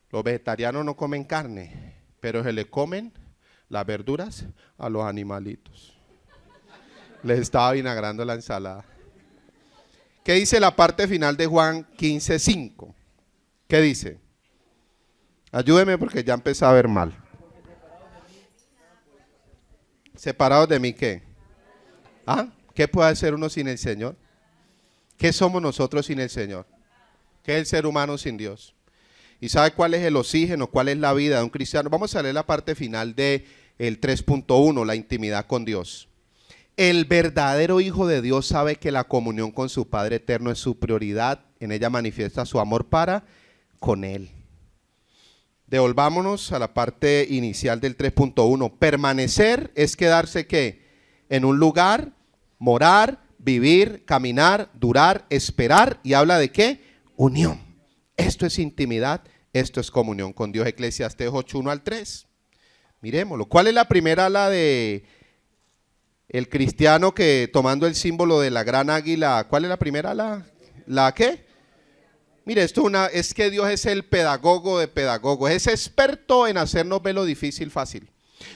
los vegetarianos no comen carne, pero se le comen las verduras a los animalitos. Les estaba vinagrando la ensalada. ¿Qué dice la parte final de Juan 15:5? ¿Qué dice? Ayúdeme porque ya empecé a ver mal. ¿Separados de mí qué? ¿Ah? ¿Qué puede hacer uno sin el Señor? ¿Qué somos nosotros sin el Señor? ¿Qué es el ser humano sin Dios? ¿Y sabe cuál es el oxígeno? ¿Cuál es la vida de un cristiano? Vamos a leer la parte final del 3.1, la intimidad con Dios. El verdadero Hijo de Dios sabe que la comunión con su Padre eterno es su prioridad. En ella manifiesta su amor para con Él. Devolvámonos a la parte inicial del 3.1. Permanecer es quedarse ¿qué? En un lugar, morar, vivir, caminar, durar, esperar. ¿Y habla de qué? Unión. Esto es intimidad, esto es comunión con Dios. Eclesiastés 8:1-3. Miremoslo. ¿Cuál es la primera ala de el cristiano que tomando el símbolo de la gran águila? ¿Cuál es la primera ala? ¿La qué? Mire, es que Dios es el pedagogo de pedagogos, es experto en hacernos ver lo difícil fácil.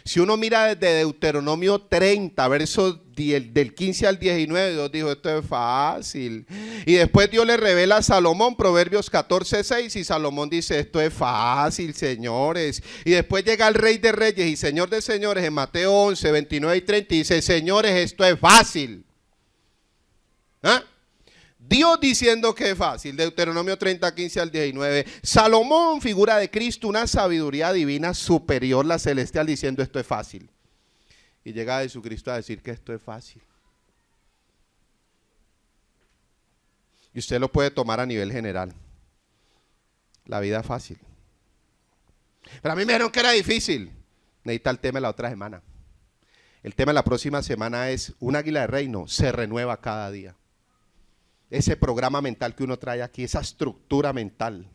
Si uno mira desde Deuteronomio 30, versos del 15 al 19, Dios dijo, esto es fácil. Y después Dios le revela a Salomón, Proverbios 14:6, y Salomón dice, esto es fácil, señores. Y después llega el Rey de Reyes y Señor de Señores en Mateo 11, 29 y 30, y dice, señores, esto es fácil. ¿Ah? Dios diciendo que es fácil, Deuteronomio 30, 15 al 19. Salomón, figura de Cristo, una sabiduría divina superior, la celestial, diciendo esto es fácil. Y llega Jesucristo a decir que esto es fácil. Y usted lo puede tomar a nivel general. La vida es fácil. Pero a mí me dijeron que era difícil. Necesita el tema de la otra semana. El tema de la próxima semana es un águila de reino, se renueva cada día. Ese programa mental que uno trae aquí, esa estructura mental.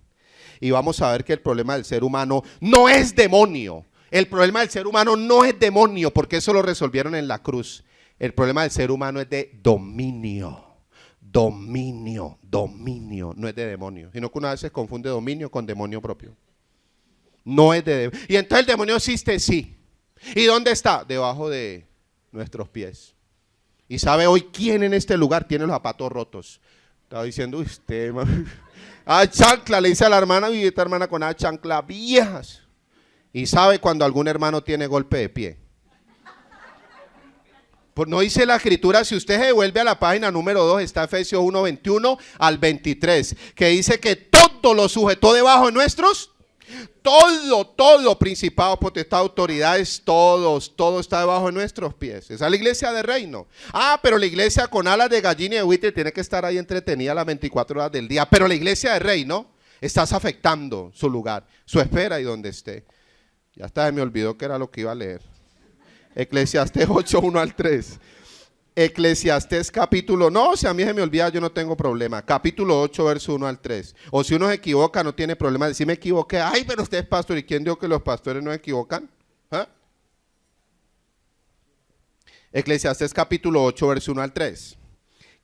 Y vamos a ver que el problema del ser humano no es demonio. El problema del ser humano no es demonio, porque eso lo resolvieron en la cruz. El problema del ser humano es de dominio. Dominio, no es de demonio. Sino que una vez se confunde dominio con demonio propio. No es de demonio. Y entonces el demonio existe, sí. ¿Y dónde está? Debajo de nuestros pies. ¿Y sabe hoy quién en este lugar tiene los zapatos rotos? Estaba diciendo usted, chancla, le dice a la hermana, y esta hermana con chancla viejas. Y sabe cuando algún hermano tiene golpe de pie. Pues no dice la escritura, si usted se devuelve a la página número 2, está Efesios 1:21 al 23, que dice que todo lo sujetó debajo de nuestros. Todo, principado, potestad, autoridades, todo está debajo de nuestros pies. Esa es la iglesia de reino. Pero la iglesia con alas de gallina y de buitre tiene que estar ahí entretenida las 24 horas del día. Pero la iglesia de reino, estás afectando su lugar, su esfera y donde esté. Ya hasta me olvidó que era lo que iba a leer. Eclesiastés 8:1-3. Eclesiastés capítulo, no, si a mí se me olvida yo no tengo problema, capítulo 8 verso 1-3, o si uno se equivoca no tiene problema, si me equivoqué, ay pero usted es pastor, ¿y quién dijo que los pastores no se equivocan? ¿Ah? Eclesiastés capítulo 8 verso 1-3,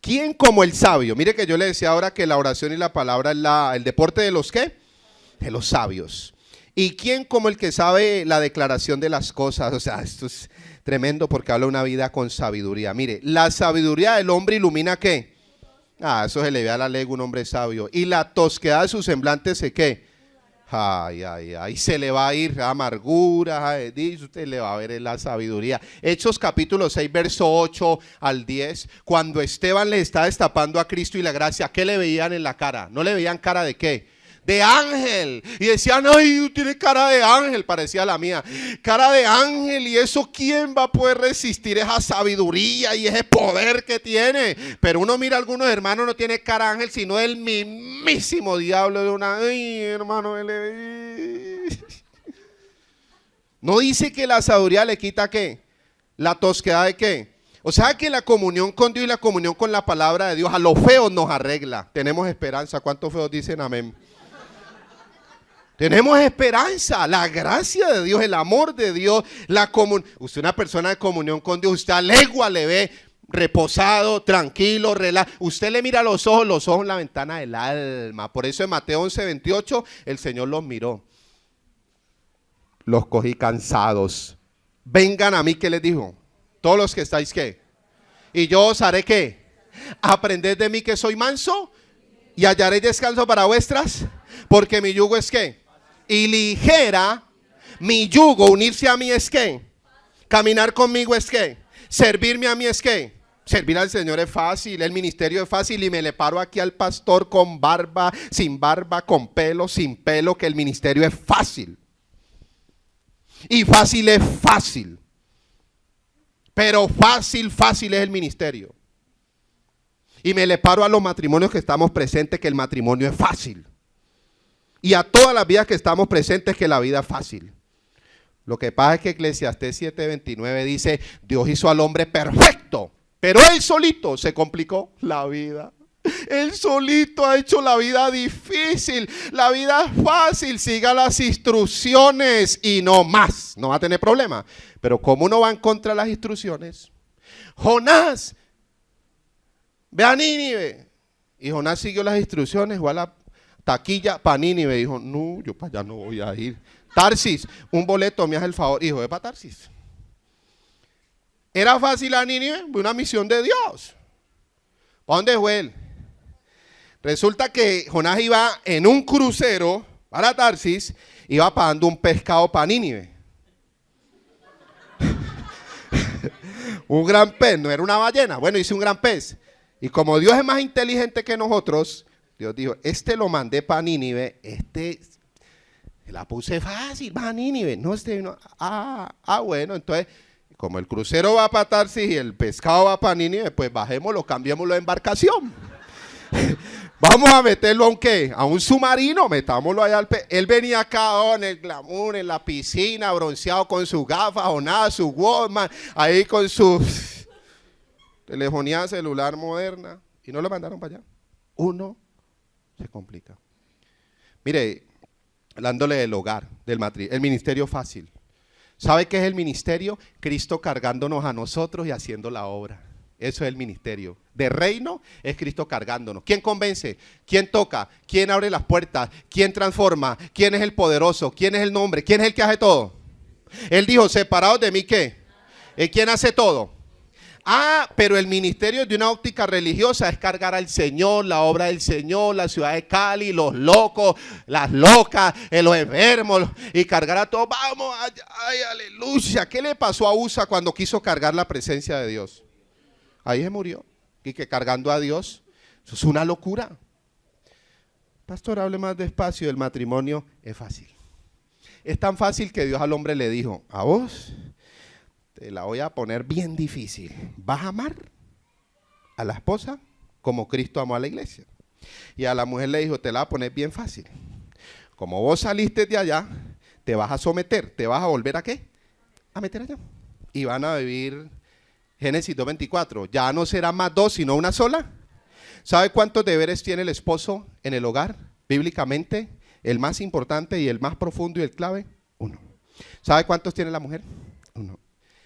¿quién como el sabio? Mire que yo le decía ahora que la oración y la palabra es el deporte de los ¿qué? De los sabios. ¿Y quién como el que sabe la declaración de las cosas? O sea, esto es tremendo porque habla una vida con sabiduría. Mire, la sabiduría del hombre ilumina ¿qué? Eso se le ve a la legua un hombre sabio. Y la tosquedad de su semblante ¿se qué? Ay, ay, ay, se le va a ir amargura, dice usted, le va a ver en la sabiduría. Hechos capítulo 6, verso 8 al 10, cuando Esteban le está destapando a Cristo y la gracia, ¿qué le veían en la cara? ¿No le veían cara de qué? De ángel, y decían, ay, tiene cara de ángel, parecía la mía, cara de ángel, y eso ¿quién va a poder resistir esa sabiduría y ese poder que tiene? Pero uno mira a algunos hermanos, no tiene cara de ángel, sino el mismísimo diablo de una, ay, hermano, no dice que la sabiduría le quita ¿qué? La tosquedad de ¿qué? O sea que la comunión con Dios y la comunión con la palabra de Dios a los feos nos arregla. Tenemos esperanza. ¿Cuántos feos dicen amén? Tenemos esperanza, la gracia de Dios, el amor de Dios, usted una persona de comunión con Dios, usted a legua le ve reposado, tranquilo, relajado. Usted le mira los ojos en la ventana del alma. Por eso en Mateo 11, 28, el Señor los miró. Los cogí cansados. Vengan a mí, ¿qué les dijo? Todos los que estáis, ¿qué? Y yo os haré, ¿qué? Aprended de mí que soy manso y hallaréis descanso para vuestras, porque mi yugo es, ¿qué? Y ligera, mi yugo, unirse a mí es ¿qué? Caminar conmigo es ¿qué? Servirme a mí es ¿qué? Servir al Señor es fácil, el ministerio es fácil y me le paro aquí al pastor con barba, con pelo, sin pelo, que el ministerio es fácil. Y fácil es fácil. Pero fácil es el ministerio. Y me le paro a los matrimonios que estamos presentes que el matrimonio es fácil. Y a todas las vidas que estamos presentes que la vida es fácil. Lo que pasa es que Eclesiastés 7:29 dice, Dios hizo al hombre perfecto, pero él solito se complicó la vida. Él solito ha hecho la vida difícil. La vida es fácil, siga las instrucciones y no más. No va a tener problema. Pero como uno va en contra de las instrucciones, Jonás, ve a Nínive. Y Jonás siguió las instrucciones, fue a la taquilla para Nínive. Dijo, no, yo para allá no voy a ir. Tarsis, un boleto, me hace el favor. Hijo, ve para Tarsis. ¿Era fácil a Nínive? Fue una misión de Dios. ¿Para dónde fue él? Resulta que Jonás iba en un crucero para Tarsis, iba pagando un pescado para Nínive. Un gran pez, no era una ballena. Bueno, hice un gran pez. Y como Dios es más inteligente que nosotros, Dios dijo, lo mandé para Nínive, la puse fácil, va a Nínive. No, no. Bueno, entonces, como el crucero va para Tarsis y el pescado va para Nínive, pues bajémoslo, cambiémoslo de embarcación. Vamos a meterlo a un ¿qué? A un submarino, metámoslo allá al pez. Él venía acá en el glamour, en la piscina, bronceado con sus gafas o nada, su Walkman, ahí con su telefonía celular moderna. Y no lo mandaron para allá. Uno se complica. Mire, hablándole del hogar, del matrimonio, el ministerio fácil. ¿Sabe qué es el ministerio? Cristo cargándonos a nosotros y haciendo la obra. Eso es el ministerio. De reino es Cristo cargándonos. ¿Quién convence? ¿Quién toca? ¿Quién abre las puertas? ¿Quién transforma? ¿Quién es el poderoso? ¿Quién es el nombre? ¿Quién es el que hace todo? Él dijo, separados de mí, ¿qué? ¿Quién hace todo? Pero el ministerio de una óptica religiosa es cargar al Señor, la obra del Señor, la ciudad de Cali, los locos, las locas, los enfermos, y cargar a todos. Vamos, ay, aleluya. ¿Qué le pasó a Usa cuando quiso cargar la presencia de Dios? Ahí se murió. Y que cargando a Dios, eso es una locura. Pastor, hable más despacio. El matrimonio es fácil. Es tan fácil que Dios al hombre le dijo, a vos te la voy a poner bien difícil. Vas a amar a la esposa como Cristo amó a la iglesia. Y a la mujer le dijo, te la voy a poner bien fácil. Como vos saliste de allá, te vas a someter. ¿Te vas a volver a qué? A meter allá. Y van a vivir... Génesis 2:24, ya no será más dos, sino una sola. ¿Sabe cuántos deberes tiene el esposo en el hogar? Bíblicamente, el más importante y el más profundo y el clave, 1. ¿Sabe cuántos tiene la mujer? 1.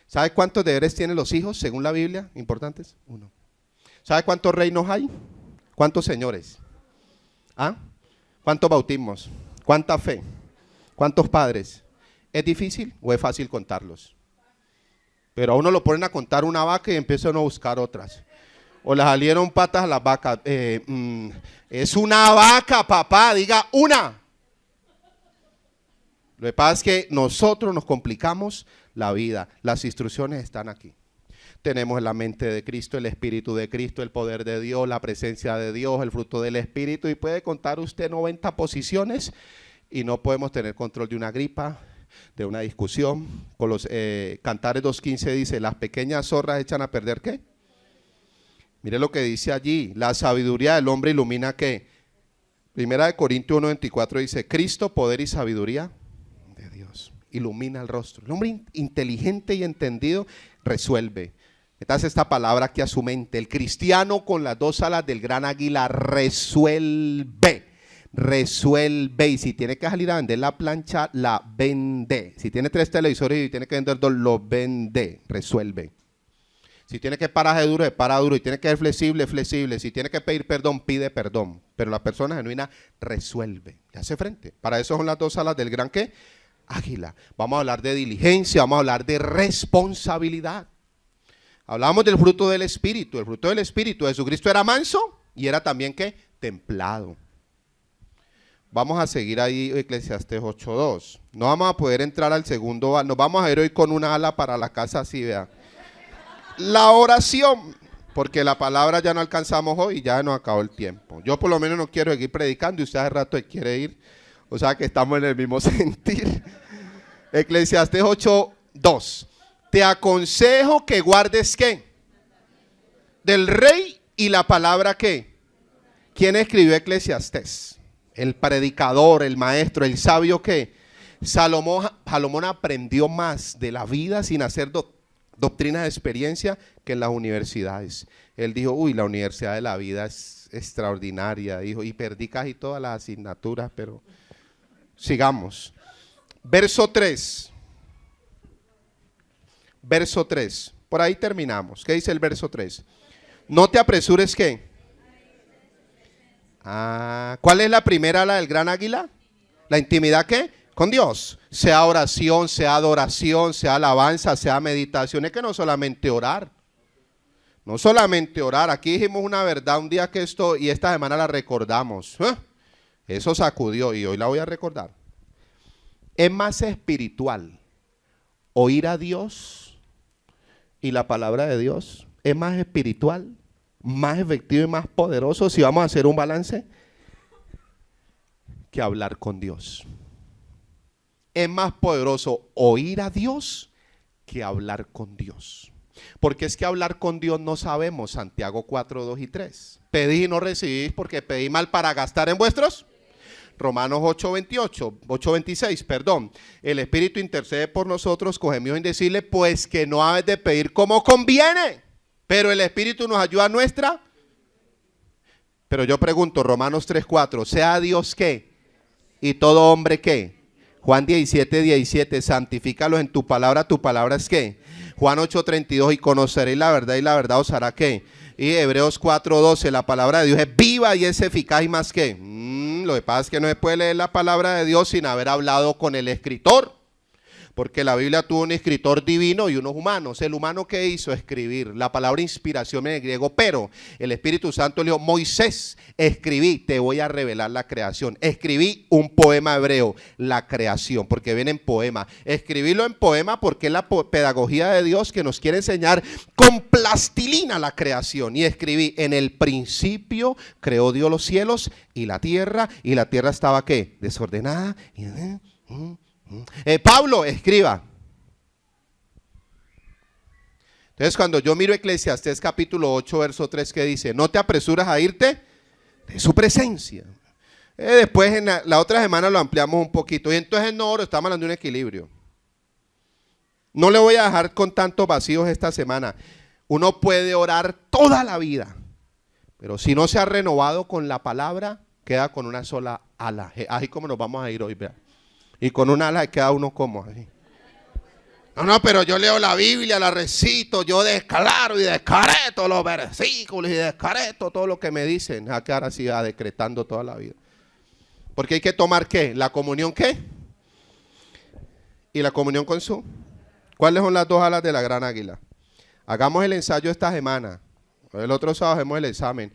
¿Sabe cuántos deberes tienen los hijos, según la Biblia, importantes? 1. ¿Sabe cuántos reinos hay? ¿Cuántos señores? ¿Cuántos bautismos? ¿Cuánta fe? ¿Cuántos padres? ¿Es difícil o es fácil contarlos? Pero a uno lo ponen a contar una vaca y empiezan a buscar otras. O le salieron patas a las vacas. Es una vaca, papá, diga una. Lo que pasa es que nosotros nos complicamos la vida. Las instrucciones están aquí. Tenemos la mente de Cristo, el Espíritu de Cristo, el poder de Dios, la presencia de Dios, el fruto del Espíritu. Y puede contar usted 90 posiciones y no podemos tener control de una gripa, de una discusión. Con los Cantares 2:15 dice, las pequeñas zorras echan a perder ¿qué? Mire lo que dice allí, la sabiduría del hombre ilumina ¿qué? Primera de Corintios 1:24 dice, Cristo, poder y sabiduría de Dios, ilumina el rostro. El hombre inteligente y entendido resuelve. Entonces esta palabra aquí a su mente, el cristiano con las dos alas del gran águila resuelve. Resuelve, y si tiene que salir a vender la plancha, la vende. Si tiene 3 televisores y tiene que vender 2, lo vende, resuelve. Si tiene que paraje duro, se para duro. Y tiene que ser flexible, flexible. Si tiene que pedir perdón, pide perdón. Pero la persona genuina resuelve, le hace frente. Para eso son las dos alas del gran ¿qué? Águila. Vamos a hablar de diligencia, vamos a hablar de responsabilidad. Hablamos del fruto del Espíritu. El fruto del Espíritu, Jesucristo era manso y era también ¿qué? Templado. Vamos a seguir ahí Eclesiastés 8:2. No vamos a poder entrar al segundo, nos vamos a ir hoy con una ala para la casa así, vea. La oración, porque la palabra ya no alcanzamos hoy y ya nos acabó el tiempo. Yo por lo menos no quiero seguir predicando y usted hace rato quiere ir. O sea que estamos en el mismo sentir. Eclesiastés 8:2. Te aconsejo que guardes ¿qué? Del rey y la palabra ¿qué? ¿Quién escribió Eclesiastés? El predicador, el maestro, el sabio ¿qué? Salomón aprendió más de la vida sin hacer doctrinas de experiencia que en las universidades. Él dijo, uy, la universidad de la vida es extraordinaria, dijo, y perdí casi todas las asignaturas, pero sigamos. Verso 3. Verso 3. Por ahí terminamos. ¿Qué dice el verso 3? No te apresures, ¿qué? ¿Cuál es la primera ala del gran águila? La intimidad ¿qué? Con Dios. Sea oración, sea adoración, sea alabanza, sea meditación. Es que no solamente orar. No solamente orar. Aquí dijimos una verdad un día que esto, y esta semana la recordamos. Eso sacudió y hoy la voy a recordar. Es más espiritual oír a Dios y la palabra de Dios. Es más espiritual, más efectivo y más poderoso, si vamos a hacer un balance, que hablar con Dios. Es más poderoso oír a Dios que hablar con Dios. Porque es que hablar con Dios no sabemos, Santiago 4:2 y 3. Pedís y no recibís porque pedí mal para gastar en vuestros. Romanos 8:26, perdón. El Espíritu intercede por nosotros con gemidos indecibles, pues que no habéis de pedir como conviene. Pero el Espíritu nos ayuda a nuestra. Pero yo pregunto, Romanos 3:4, sea Dios ¿qué? Y todo hombre ¿qué? Juan 17:17, santifícalos en tu palabra es ¿qué? Juan 8:32, y conoceréis la verdad y la verdad os hará ¿qué? Y Hebreos 4:12, la palabra de Dios es viva y es eficaz y más ¿qué? Lo que pasa es que no se puede leer la palabra de Dios sin haber hablado con el escritor. Porque la Biblia tuvo un escritor divino y unos humanos. El humano que hizo escribir. La palabra inspiración en el griego, pero el Espíritu Santo le dijo, Moisés, escribí, te voy a revelar la creación. Escribí un poema hebreo, la creación, porque viene en poema. Escribirlo en poema porque es la pedagogía de Dios que nos quiere enseñar con plastilina la creación. Y escribí, en el principio creó Dios los cielos y la tierra estaba ¿qué? Desordenada. Pablo, escriba. Entonces cuando yo miro Eclesiastés capítulo 8 verso 3 que dice, no te apresuras a irte de su presencia. Después en la otra semana lo ampliamos un poquito. Y entonces no oro, estamos hablando de un equilibrio. No le voy a dejar con tantos vacíos esta semana. Uno puede orar toda la vida, pero si no se ha renovado con la palabra, queda con una sola ala. Así como nos vamos a ir hoy, vea. Y con una ala queda uno como así. No, pero yo leo la Biblia, la recito, yo declaro y descareto los versículos y descareto todo lo que me dicen. A quedar así decretando toda la vida. Porque hay que tomar ¿qué? ¿La comunión qué? ¿Y la comunión con su? ¿Cuáles son las dos alas de la gran águila? Hagamos el ensayo esta semana. El otro sábado hacemos el examen.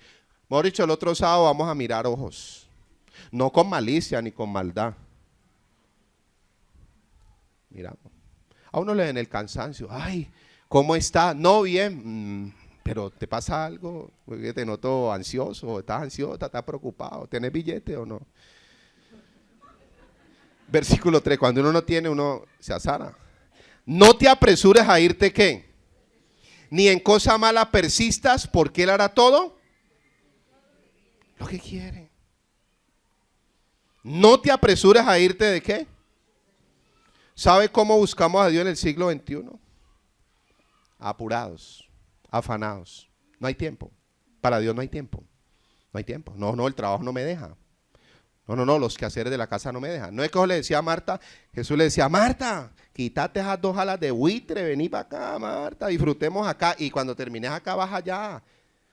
Mejor dicho, el otro sábado vamos a mirar ojos. No con malicia ni con maldad. Miramos. A uno le den el cansancio. Ay, ¿cómo está? No, bien. Pero ¿te pasa algo? Porque te noto ansioso, estás ansiosa, estás preocupado. ¿Tienes billete o no? Versículo 3, cuando uno no tiene, uno se azara. No te apresures a irte, ¿qué? Ni en cosa mala persistas, porque Él hará todo lo que quiere. No te apresures a irte, ¿de qué? ¿Sabe cómo buscamos a Dios en el siglo XXI? Apurados, afanados. No hay tiempo. Para Dios no hay tiempo. No hay tiempo. No, el trabajo no me deja. No, los quehaceres de la casa no me dejan. No es que yo le decía a Marta, Jesús le decía, Marta, quítate esas 2 alas de buitre, vení para acá, Marta, disfrutemos acá. Y cuando termines acá, vas allá,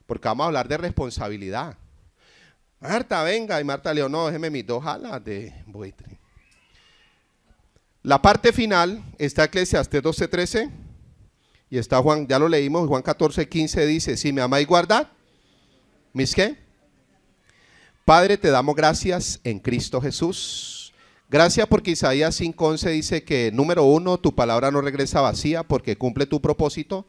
porque vamos a hablar de responsabilidad. Marta, venga. Y Marta le dijo, no, déjeme mis 2 alas de buitre. La parte final está Eclesiastés 12:13 y está Juan, ya lo leímos, Juan 14:15 dice, si me amáis guardad, ¿mis qué? Padre, te damos gracias en Cristo Jesús. Gracias porque Isaías 5:11 dice que número 1, tu palabra no regresa vacía porque cumple tu propósito.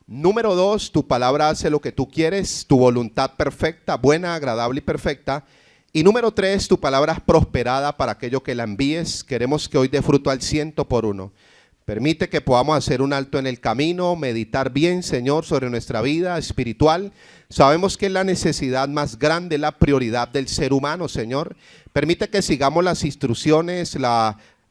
Número 2, tu palabra hace lo que tú quieres, tu voluntad perfecta, buena, agradable y perfecta. Y número 3, tu palabra es prosperada para aquello que la envíes. Queremos que hoy dé fruto al 100%. Permite que podamos hacer un alto en el camino, meditar bien, Señor, sobre nuestra vida espiritual. Sabemos que es la necesidad más grande, la prioridad del ser humano, Señor. Permite que sigamos las instrucciones,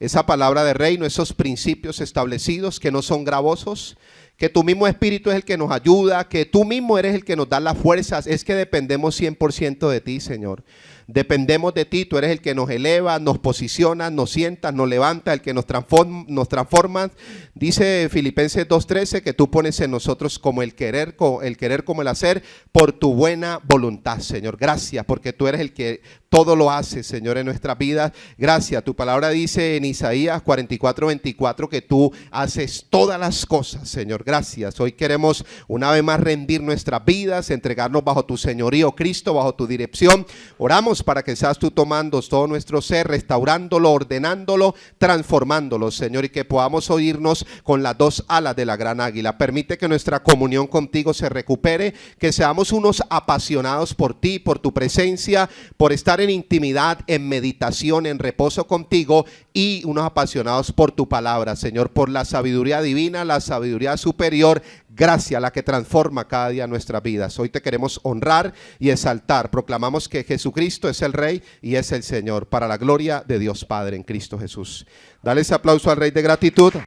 esa palabra de reino, esos principios establecidos que no son gravosos, que tu mismo Espíritu es el que nos ayuda, que tú mismo eres el que nos da las fuerzas. Es que dependemos 100% de ti, Señor. Dependemos de ti, tú eres el que nos eleva, nos posiciona, nos sienta, nos levanta, el que nos transforma. Dice Filipenses 2:13 que tú pones en nosotros como el querer como el hacer, por tu buena voluntad, Señor. Gracias, porque tú eres el que todo lo hace, Señor, en nuestras vidas. Gracias, tu palabra dice en Isaías 44:24 que tú haces todas las cosas, Señor. Gracias, hoy queremos una vez más rendir nuestras vidas, entregarnos bajo tu señorío, Cristo, bajo tu dirección. Oramos para que seas tú tomando todo nuestro ser, restaurándolo, ordenándolo, transformándolo, Señor, y que podamos oírnos con las 2 alas de la gran águila. Permite que nuestra comunión contigo se recupere, que seamos unos apasionados por ti, por tu presencia, por estar en intimidad, en meditación, en reposo contigo, y unos apasionados por tu palabra, Señor, por la sabiduría divina, la sabiduría superior. Gracias, la que transforma cada día nuestras vidas. Hoy te queremos honrar y exaltar. Proclamamos que Jesucristo es el Rey y es el Señor, para la gloria de Dios Padre en Cristo Jesús. Dale ese aplauso al Rey de gratitud.